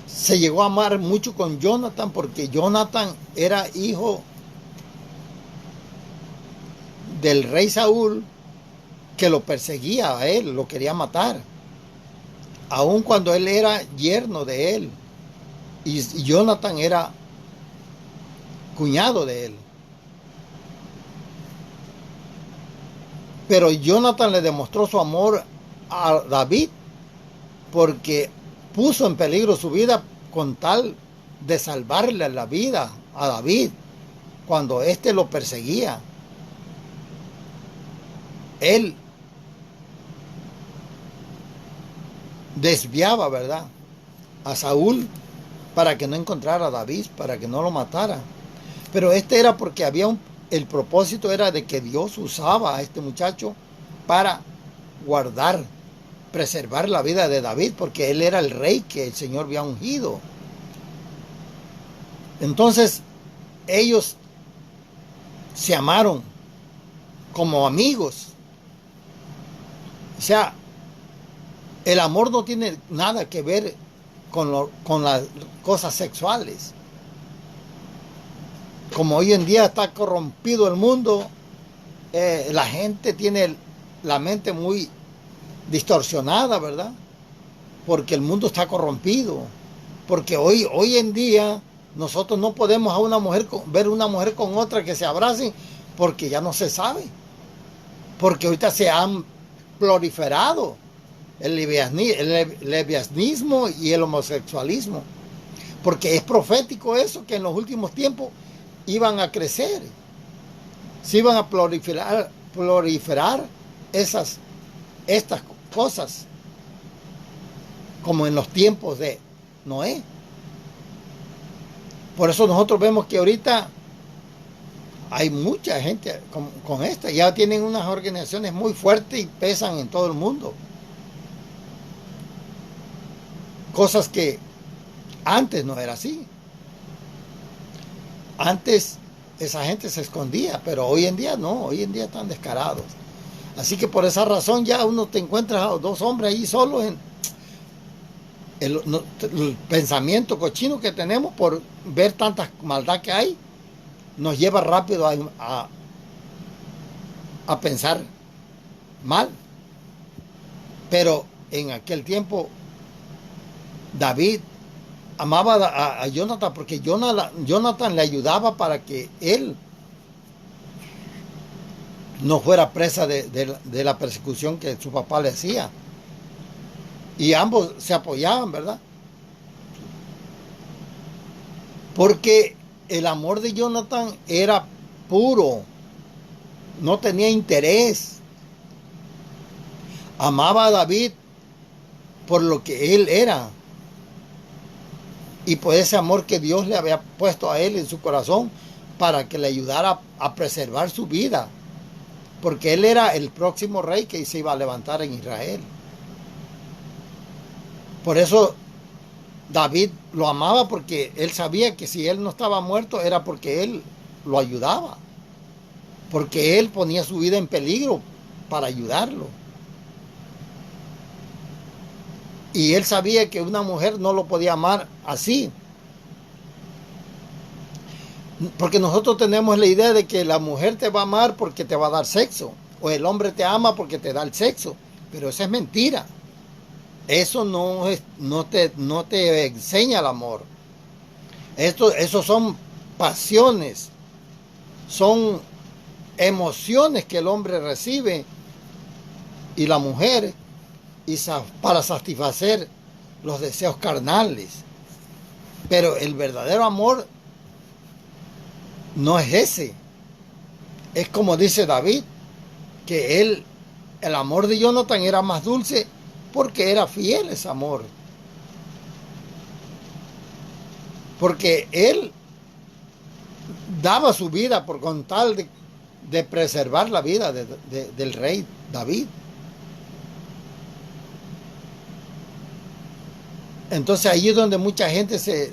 se llegó a amar mucho con Jonathan, porque Jonathan era hijo del rey Saúl, que lo perseguía a él, lo quería matar, aun cuando él era yerno de él, y Jonathan era cuñado de él. Pero Jonathan le demostró su amor a David, porque puso en peligro su vida con tal de salvarle la vida a David cuando éste lo perseguía. Él desviaba, ¿verdad?, a Saúl para que no encontrara a David, para que no lo matara. Pero era porque el propósito era de que Dios usaba a este muchacho para preservar la vida de David, porque él era el rey que el Señor había ungido. Entonces ellos se amaron como amigos. O sea, el amor no tiene nada que ver con las cosas sexuales. Como hoy en día está corrompido el mundo, la gente tiene la mente muy distorsionada, ¿verdad? Porque el mundo está corrompido. Porque hoy en día nosotros no podemos a una mujer ver una mujer con otra que se abracen porque ya no se sabe. Porque ahorita se han proliferado el lesbianismo y el homosexualismo. Porque es profético eso, que en los últimos tiempos iban a crecer. Se iban a proliferar estas cosas, como en los tiempos de Noé. Por eso nosotros vemos que ahorita hay mucha gente con esta. Ya tienen unas organizaciones muy fuertes y pesan en todo el mundo. Cosas que antes no era así. Antes esa gente se escondía, pero hoy en día no, hoy en día están descarados. Así que por esa razón ya uno te encuentra a dos hombres ahí solos en el pensamiento cochino que tenemos por ver tanta maldad que hay, nos lleva rápido a pensar mal. Pero en aquel tiempo David amaba a Jonathan porque Jonathan le ayudaba para que él no fuera presa de la persecución que su papá le hacía. Y ambos se apoyaban, ¿verdad? Porque el amor de Jonathan era puro, no tenía interés. Amaba a David por lo que él era y por ese amor que Dios le había puesto a él en su corazón para que le ayudara a preservar su vida, porque él era el próximo rey que se iba a levantar en Israel. Por eso David lo amaba, porque él sabía que si él no estaba muerto era porque él lo ayudaba, porque él ponía su vida en peligro para ayudarlo. Y él sabía que una mujer no lo podía amar así. Porque nosotros tenemos la idea de que la mujer te va a amar porque te va a dar sexo, o el hombre te ama porque te da el sexo, pero eso es mentira. Eso no te enseña el amor. Esos son pasiones, son emociones que el hombre recibe y la mujer para satisfacer los deseos carnales. Pero el verdadero amor no es ese. Es como dice David, que el amor de Jonathan era más dulce porque era fiel ese amor. Porque él daba su vida con tal de preservar la vida del rey David. Entonces ahí es donde mucha gente se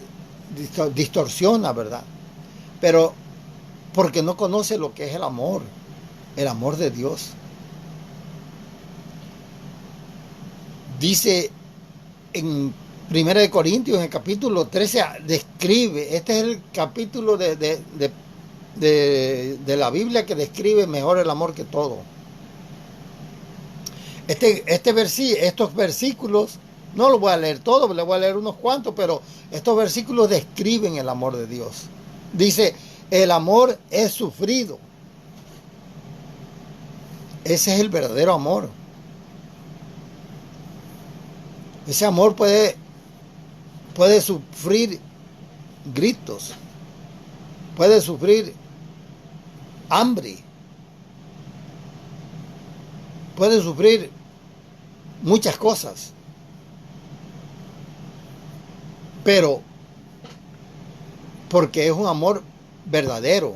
distorsiona, ¿verdad? Pero porque no conoce lo que es el amor de Dios. Dice en 1 Corintios, en el capítulo 13, describe, este es el capítulo de la Biblia que describe mejor el amor que todo. Estos versículos, no los voy a leer todos, les voy a leer unos cuantos, pero estos versículos describen el amor de Dios. Dice, el amor es sufrido. Ese es el verdadero amor. Ese amor puede sufrir gritos, puede sufrir hambre, puede sufrir muchas cosas, pero porque es un amor verdadero.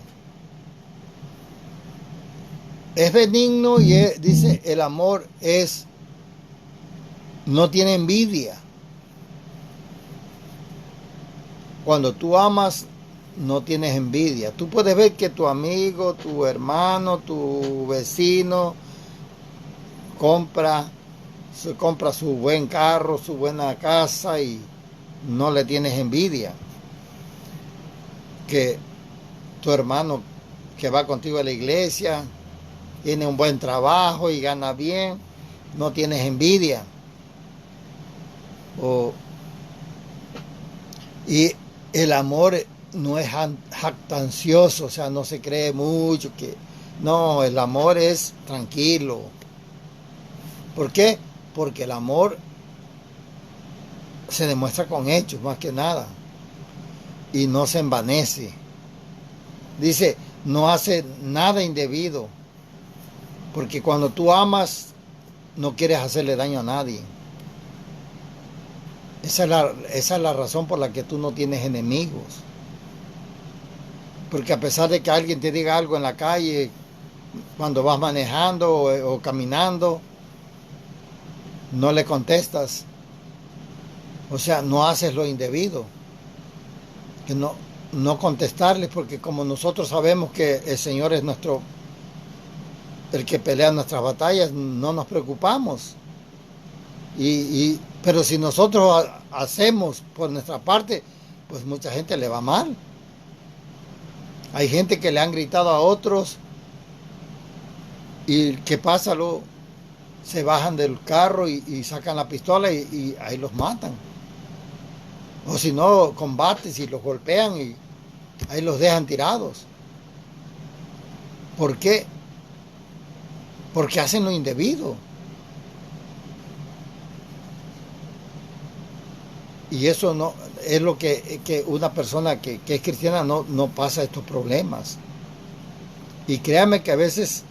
Es benigno y dice, el amor no tiene envidia. Cuando tú amas, no tienes envidia. Tú puedes ver que tu amigo, tu hermano, tu vecino se compra su buen carro, su buena casa y no le tienes envidia. Que tu hermano que va contigo a la iglesia tiene un buen trabajo y gana bien, no tienes envidia. Y el amor no es jactancioso, o sea, no se cree mucho que... No, el amor es tranquilo. ¿Por qué? Porque el amor se demuestra con hechos más que nada y no se envanece. Dice, no hace nada indebido, porque cuando tú amas no quieres hacerle daño a nadie. Esa es la razón por la que tú no tienes enemigos. Porque a pesar de que alguien te diga algo en la calle, cuando vas manejando o caminando, no le contestas. O sea, no haces lo indebido. Que no contestarles, porque como nosotros sabemos que el Señor es el que pelea nuestras batallas, no nos preocupamos. Pero si nosotros hacemos por nuestra parte, pues mucha gente le va mal. Hay gente que le han gritado a otros y ¿qué pasa? Se bajan del carro y sacan la pistola y ahí los matan. O si no, combates y los golpean y ahí los dejan tirados. ¿Por qué? Porque hacen lo indebido. Y eso no es lo que una persona que es cristiana no pasa estos problemas. Y créame que a veces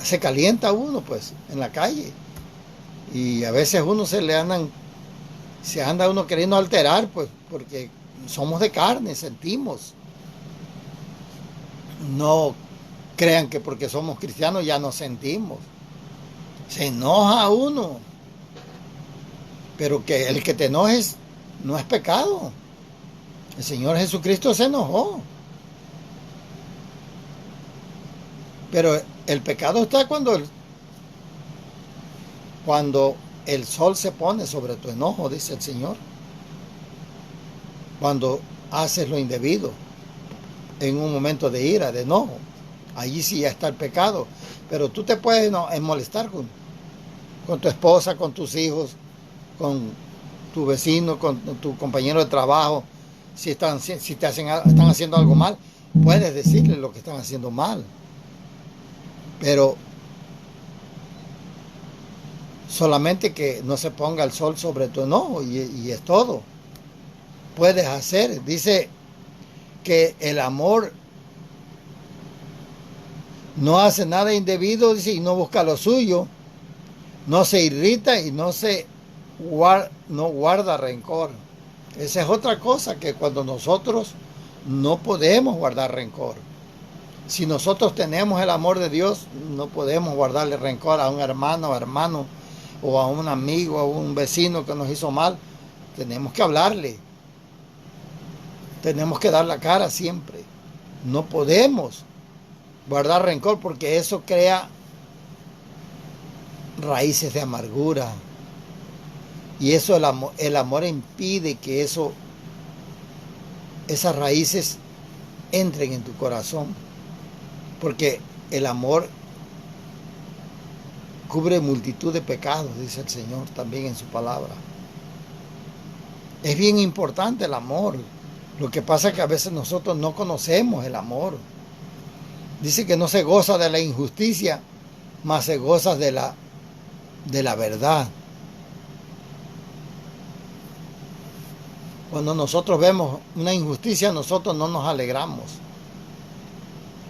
se calienta uno pues en la calle. Y a veces uno se anda uno queriendo alterar, pues, porque somos de carne, sentimos. No crean que porque somos cristianos ya no sentimos. Se enoja uno. Pero que el que te enojes no es pecado. El Señor Jesucristo se enojó. Pero el pecado está cuando el sol se pone sobre tu enojo, dice el Señor. Cuando haces lo indebido, en un momento de ira, de enojo, allí sí ya está el pecado. Pero tú te puedes molestar con tu esposa, con tus hijos, con tu vecino, con tu compañero de trabajo. Si están haciendo algo mal, puedes decirle lo que están haciendo mal. Pero solamente que no se ponga el sol sobre tu enojo y es todo. Puedes hacer. Dice que el amor no hace nada indebido, dice, y no busca lo suyo, no se irrita y no guarda rencor. Esa es otra cosa, que cuando nosotros no podemos guardar rencor. Si nosotros tenemos el amor de Dios, no podemos guardarle rencor a un hermano o a un amigo, a un vecino que nos hizo mal. Tenemos que hablarle. Tenemos que dar la cara siempre. No podemos guardar rencor, porque eso crea raíces de amargura. Y eso el amor impide que esas raíces entren en tu corazón. Porque el amor cubre multitud de pecados, dice el Señor también en su palabra. Es bien importante el amor. Lo que pasa es que a veces nosotros no conocemos el amor. Dice que no se goza de la injusticia, mas se goza de la verdad. Cuando nosotros vemos una injusticia, nosotros no nos alegramos.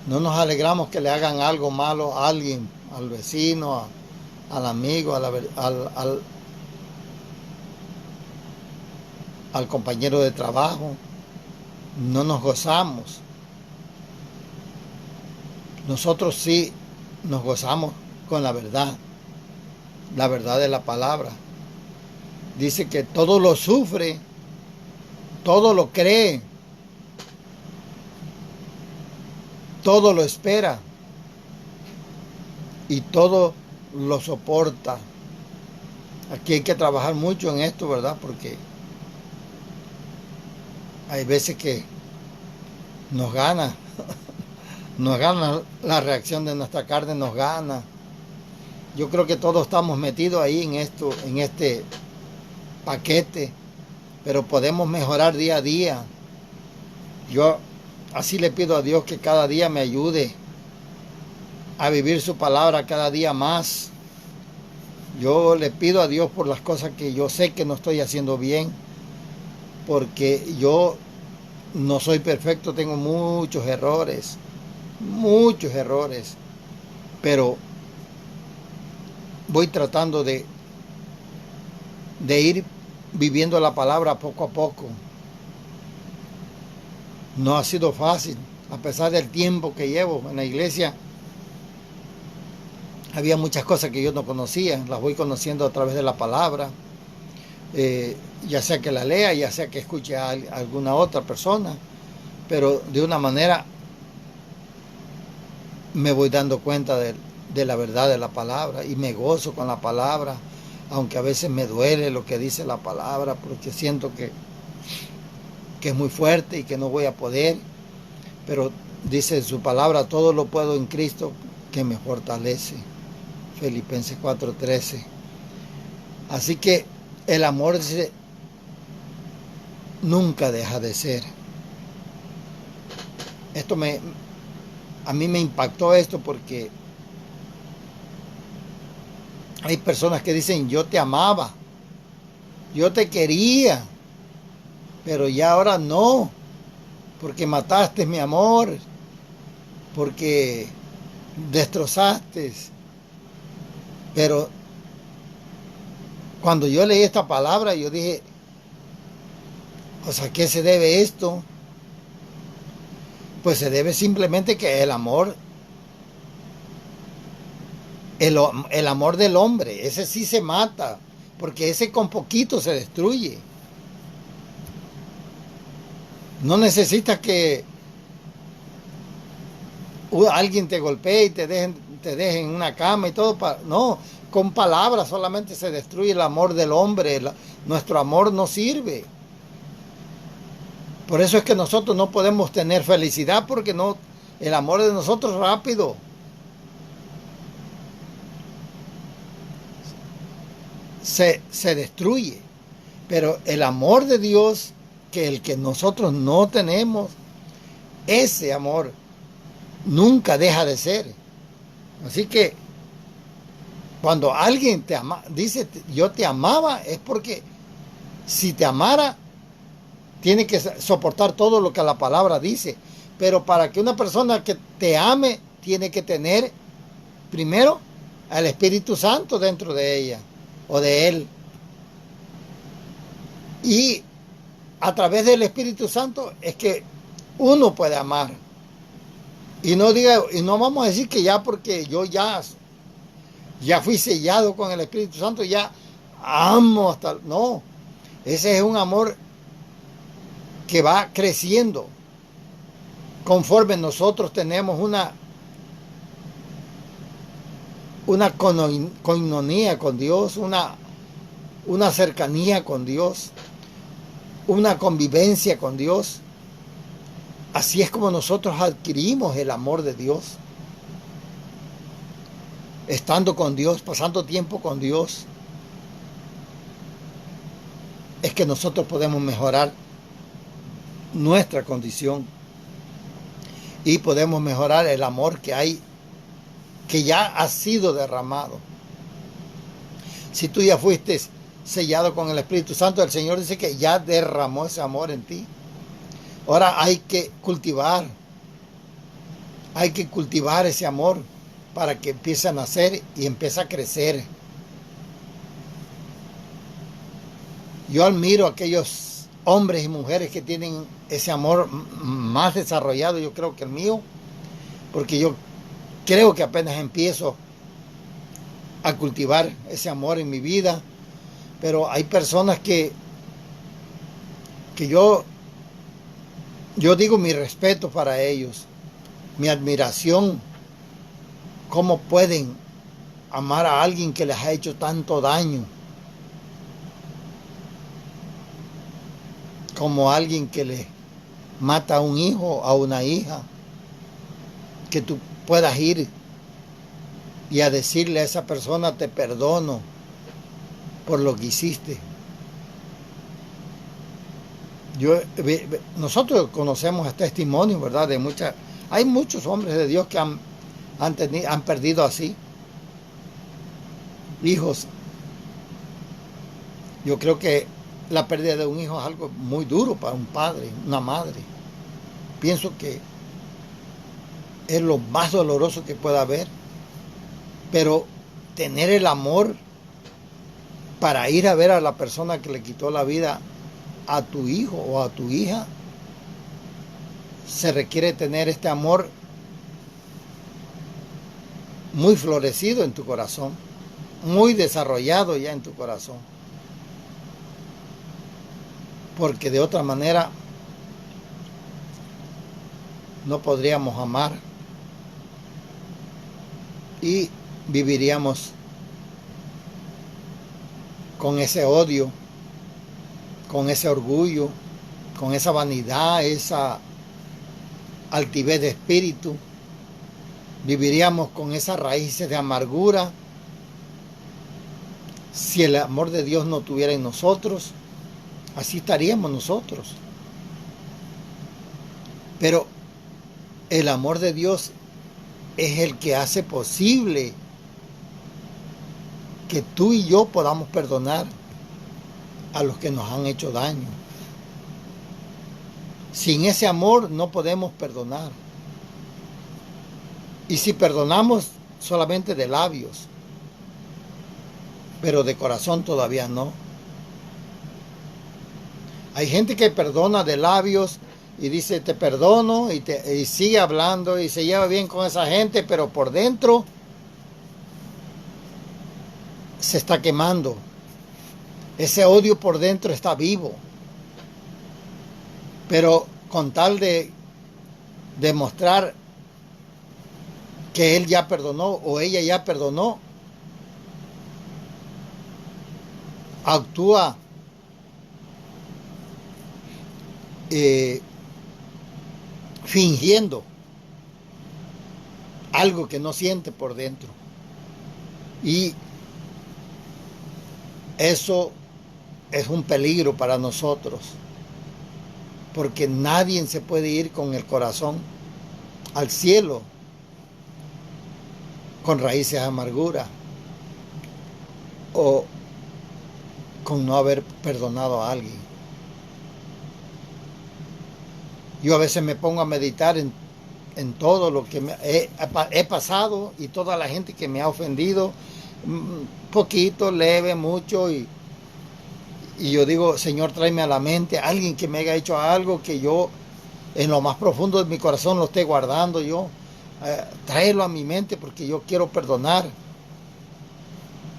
No nos alegramos que le hagan algo malo a alguien, al vecino, al amigo, al compañero de trabajo. No nos gozamos. Nosotros sí nos gozamos con la verdad de la palabra. Dice que todo lo sufre, todo lo cree, todo lo espera y todo lo soporta. Aquí hay que trabajar mucho en esto, ¿verdad? Porque hay veces que nos gana Nos gana la reacción de nuestra carne, nos gana. Yo creo que todos estamos metidos ahí en esto, en este paquete, pero podemos mejorar día a día. Yo así le pido a Dios que cada día me ayude a vivir su palabra cada día más. Yo le pido a Dios por las cosas que yo sé que no estoy haciendo bien, porque yo no soy perfecto, tengo muchos errores, pero voy tratando de ir viviendo la palabra poco a poco. No ha sido fácil, a pesar del tiempo que llevo en la iglesia. Había muchas cosas que yo no conocía, las voy conociendo a través de la palabra, ya sea que la lea, ya sea que escuche a alguna otra persona, pero de una manera me voy dando cuenta de la verdad de la palabra y me gozo con la palabra, aunque a veces me duele lo que dice la palabra, porque siento que es muy fuerte y que no voy a poder, pero dice su palabra, todo lo puedo en Cristo que me fortalece. Filipenses 4:13. Así que el amor nunca deja de ser. A mí me impactó esto porque hay personas que dicen, yo te amaba, yo te quería, pero ya ahora no, porque mataste mi amor, porque destrozaste. Pero cuando yo leí esta palabra, yo dije, o sea, ¿a qué se debe esto? Pues se debe simplemente que el amor, el amor del hombre, ese sí se mata, porque ese con poquito se destruye. No necesitas que alguien te golpee y te deje en una cama y todo. No, con palabras solamente se destruye el amor del hombre. Nuestro amor no sirve. Por eso es que nosotros no podemos tener felicidad, porque no, el amor de nosotros rápido se destruye. Pero el amor de Dios, que el que nosotros no tenemos, ese amor nunca deja de ser. Así que cuando alguien te ama, dice yo te amaba, es porque si te amara, tiene que soportar todo lo que la palabra dice. Pero para que una persona que te ame, tiene que tener primero al Espíritu Santo dentro de ella o de él. Y a través del Espíritu Santo es que uno puede amar. Y no vamos a decir que ya porque yo ya fui sellado con el Espíritu Santo, ya amo hasta... No, ese es un amor que va creciendo conforme nosotros tenemos una coinonía con Dios, una cercanía con Dios, una convivencia con Dios. Así es como nosotros adquirimos el amor de Dios. Estando con Dios, pasando tiempo con Dios, es que nosotros podemos mejorar nuestra condición y podemos mejorar el amor que hay, que ya ha sido derramado. Si tú ya fuiste sellado con el Espíritu Santo, el Señor dice que ya derramó ese amor en ti. Ahora hay que cultivar ese amor para que empiece a nacer y empiece a crecer. Yo admiro a aquellos hombres y mujeres que tienen ese amor más desarrollado, yo creo que el mío, porque yo creo que apenas empiezo a cultivar ese amor en mi vida, pero hay personas que yo digo mi respeto para ellos, mi admiración, cómo pueden amar a alguien que les ha hecho tanto daño, como alguien que le mata a un hijo, a una hija, que tú puedas ir y a decirle a esa persona: te perdono por lo que hiciste. Nosotros conocemos testimonios, ¿verdad? Hay muchos hombres de Dios que han perdido así hijos. Yo creo que la pérdida de un hijo es algo muy duro para un padre, una madre. Pienso que es lo más doloroso que pueda haber. Pero tener el amor para ir a ver a la persona que le quitó la vida a tu hijo o a tu hija, se requiere tener este amor muy florecido en tu corazón, muy desarrollado ya en tu corazón. Porque de otra manera no podríamos amar y viviríamos con ese odio, con ese orgullo, con esa vanidad, esa altivez de espíritu. Viviríamos con esas raíces de amargura si el amor de Dios no estuviera en nosotros. Así estaríamos nosotros. Pero el amor de Dios es el que hace posible que tú y yo podamos perdonar a los que nos han hecho daño. Sin ese amor no podemos perdonar. Y si perdonamos, solamente de labios, pero de corazón todavía no. Hay gente que perdona de labios y dice: te perdono, y sigue hablando y se lleva bien con esa gente, pero por dentro se está quemando. Ese odio por dentro está vivo. Pero con tal de demostrar que él ya perdonó o ella ya perdonó, actúa fingiendo algo que no siente por dentro. Y eso es un peligro para nosotros, porque nadie se puede ir con el corazón al cielo con raíces de amargura o con no haber perdonado a alguien. Yo a veces me pongo a meditar en todo lo que he pasado y toda la gente que me ha ofendido, poquito, leve, mucho, y yo digo: Señor, tráeme a la mente a alguien que me haya hecho algo que yo en lo más profundo de mi corazón lo esté guardando yo. Tráelo a mi mente, porque yo quiero perdonar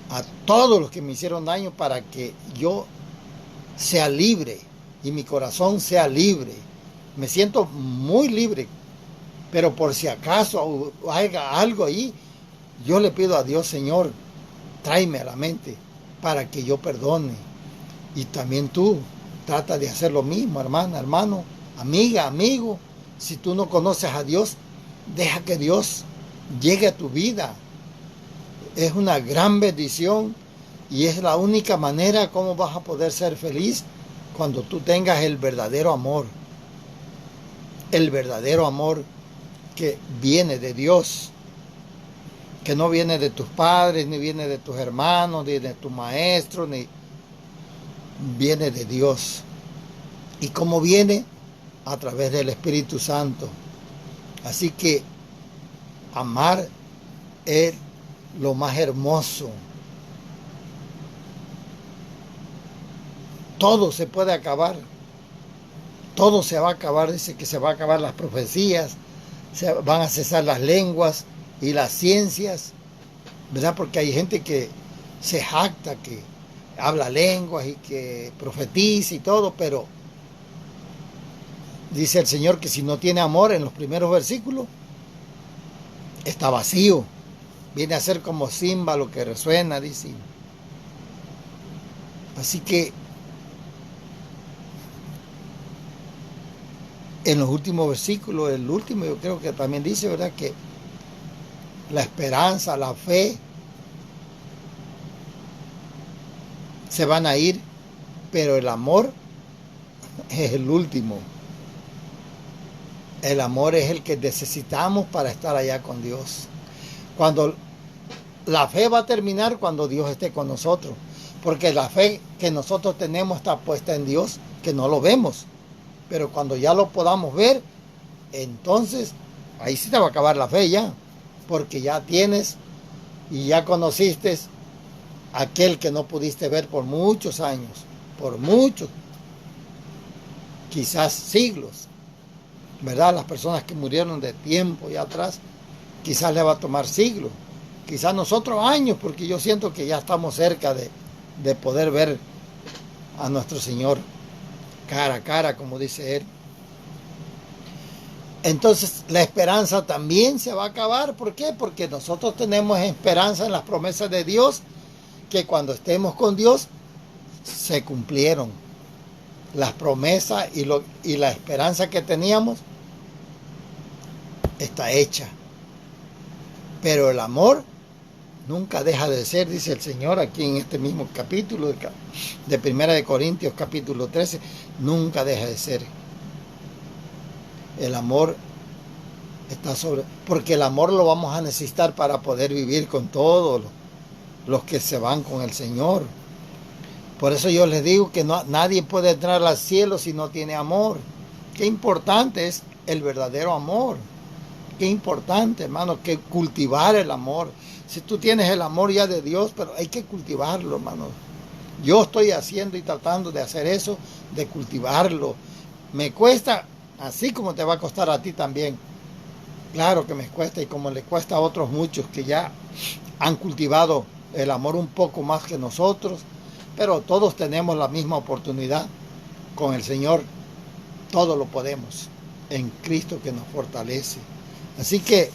a todos los que me hicieron daño, para que yo sea libre y mi corazón sea libre. Me siento muy libre, pero por si acaso haya algo ahí, yo le pido a Dios: Señor, tráeme a la mente para que yo perdone. Y también tú trata de hacer lo mismo, hermana, hermano, amiga, amigo. Si tú no conoces a Dios, deja que Dios llegue a tu vida. Es una gran bendición y es la única manera como vas a poder ser feliz, cuando tú tengas el verdadero amor. El verdadero amor que viene de Dios, que no viene de tus padres, ni viene de tus hermanos, ni de tu maestro, ni viene de Dios. ¿Y cómo viene? A través del Espíritu Santo. Así que amar es lo más hermoso. Todo se puede acabar. Todo se va a acabar. Dice que se va a acabar las profecías, se van a cesar las lenguas y las ciencias, ¿verdad? Porque hay gente que se jacta que habla lenguas y que profetiza y todo, pero dice el Señor que si no tiene amor, en los primeros versículos, está vacío. Viene a ser como címbalo que resuena, dice. Así que en los últimos versículos, el último yo creo que también dice, ¿verdad?, que la esperanza, la fe se van a ir, pero el amor es el último. El amor es el que necesitamos para estar allá con Dios. Cuando la fe va a terminar cuando Dios esté con nosotros, porque la fe que nosotros tenemos está puesta en Dios, que no lo vemos, pero cuando ya lo podamos ver, entonces ahí sí te va a acabar la fe ya, porque ya tienes y ya conociste aquel que no pudiste ver por muchos años, por muchos, quizás siglos, ¿verdad? Las personas que murieron de tiempo ya atrás, quizás le va a tomar siglos, quizás nosotros años, porque yo siento que ya estamos cerca de poder ver a nuestro Señor cara a cara, como dice Él. Entonces la esperanza también se va a acabar. ¿Por qué? Porque nosotros tenemos esperanza en las promesas de Dios, que cuando estemos con Dios se cumplieron. Las promesas y la esperanza que teníamos está hecha. Pero el amor nunca deja de ser, dice el Señor aquí en este mismo capítulo de 1 Corintios capítulo 13, nunca deja de ser. El amor está sobre, porque el amor lo vamos a necesitar para poder vivir con todos los que se van con el Señor. Por eso yo les digo que nadie puede entrar al cielo si no tiene amor. Qué importante es el verdadero amor. Qué importante, hermano, que cultivar el amor. Si tú tienes el amor ya de Dios, pero hay que cultivarlo, hermano. Yo estoy haciendo y tratando de hacer eso, de cultivarlo. Me cuesta, así como te va a costar a ti también. Claro que me cuesta, y como le cuesta a otros muchos que ya han cultivado el amor un poco más que nosotros, pero todos tenemos la misma oportunidad. Con el Señor todo lo podemos, en Cristo que nos fortalece. Así que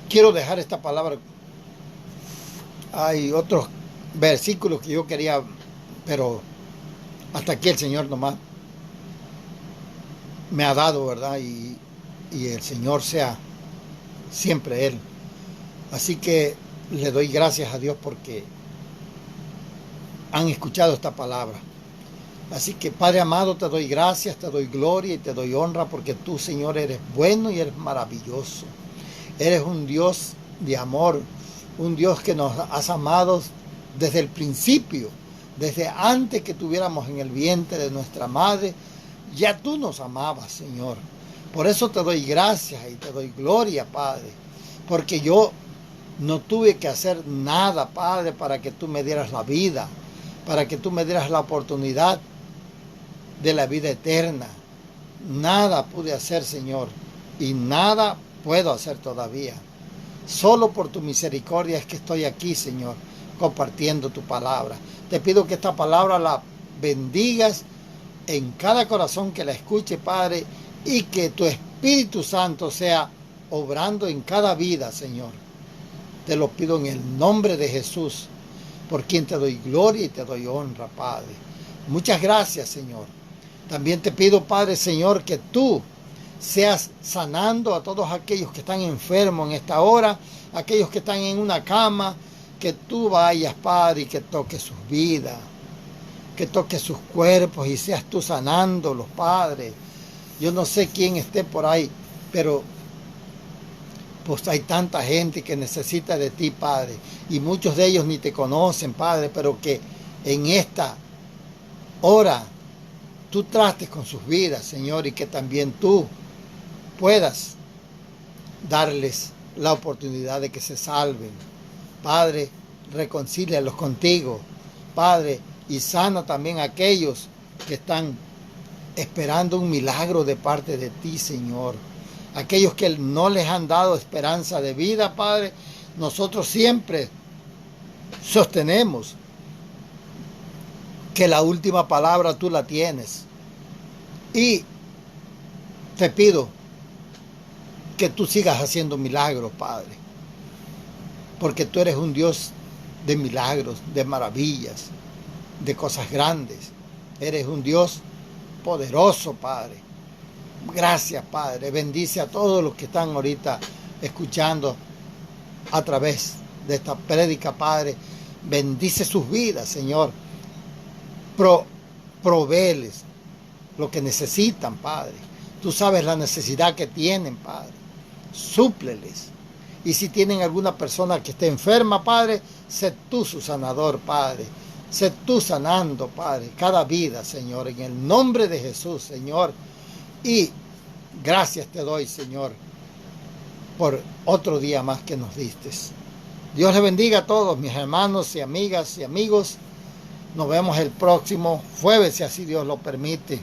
quiero dejar esta palabra. Hay otros versículos que yo quería, pero hasta aquí el Señor nomás me ha dado, ¿verdad? Y el Señor sea siempre Él. Así que le doy gracias a Dios porque han escuchado esta palabra. Así que, Padre amado, te doy gracias, te doy gloria y te doy honra, porque tú, Señor, eres bueno y eres maravilloso. Eres un Dios de amor, un Dios que nos has amado desde el principio, desde antes que tuviéramos en el vientre de nuestra madre. Ya tú nos amabas, Señor. Por eso te doy gracias y te doy gloria, Padre, porque yo no tuve que hacer nada, Padre, para que tú me dieras la vida, para que tú me dieras la oportunidad de la vida eterna. Nada pude hacer, Señor, y nada puedo hacer todavía. Solo por tu misericordia es que estoy aquí, Señor, compartiendo tu palabra. Te pido que esta palabra la bendigas en cada corazón que la escuche, Padre, y que tu Espíritu Santo sea obrando en cada vida, Señor. Te lo pido en el nombre de Jesús, por quien te doy gloria y te doy honra, Padre. Muchas gracias, Señor. También te pido, Padre, Señor, que tú seas sanando a todos aquellos que están enfermos en esta hora, aquellos que están en una cama, que tú vayas, Padre, y que toques sus vidas, que toques sus cuerpos y seas tú sanándolos, Padre. Yo no sé quién esté por ahí, pero pues hay tanta gente que necesita de ti, Padre, y muchos de ellos ni te conocen, Padre, pero que en esta hora tú trates con sus vidas, Señor, y que también tú puedas darles la oportunidad de que se salven. Padre, reconcílialos contigo, Padre, y sana también a aquellos que están esperando un milagro de parte de ti, Señor. Aquellos que no les han dado esperanza de vida, Padre, nosotros siempre sostenemos que la última palabra tú la tienes. Y te pido que tú sigas haciendo milagros, Padre, porque tú eres un Dios de milagros, de maravillas, de cosas grandes. Eres un Dios poderoso, Padre. Gracias, Padre. Bendice a todos los que están ahorita escuchando a través de esta prédica, Padre. Bendice sus vidas, Señor. Provéeles lo que necesitan, Padre. Tú sabes la necesidad que tienen, Padre. Súpleles. Y si tienen alguna persona que esté enferma, Padre, sé tú su sanador, Padre. Sé tú sanando, Padre, cada vida, Señor, en el nombre de Jesús, Señor. Y gracias te doy, Señor, por otro día más que nos diste. Dios les bendiga a todos, mis hermanos y amigas y amigos. Nos vemos el próximo jueves, si así Dios lo permite.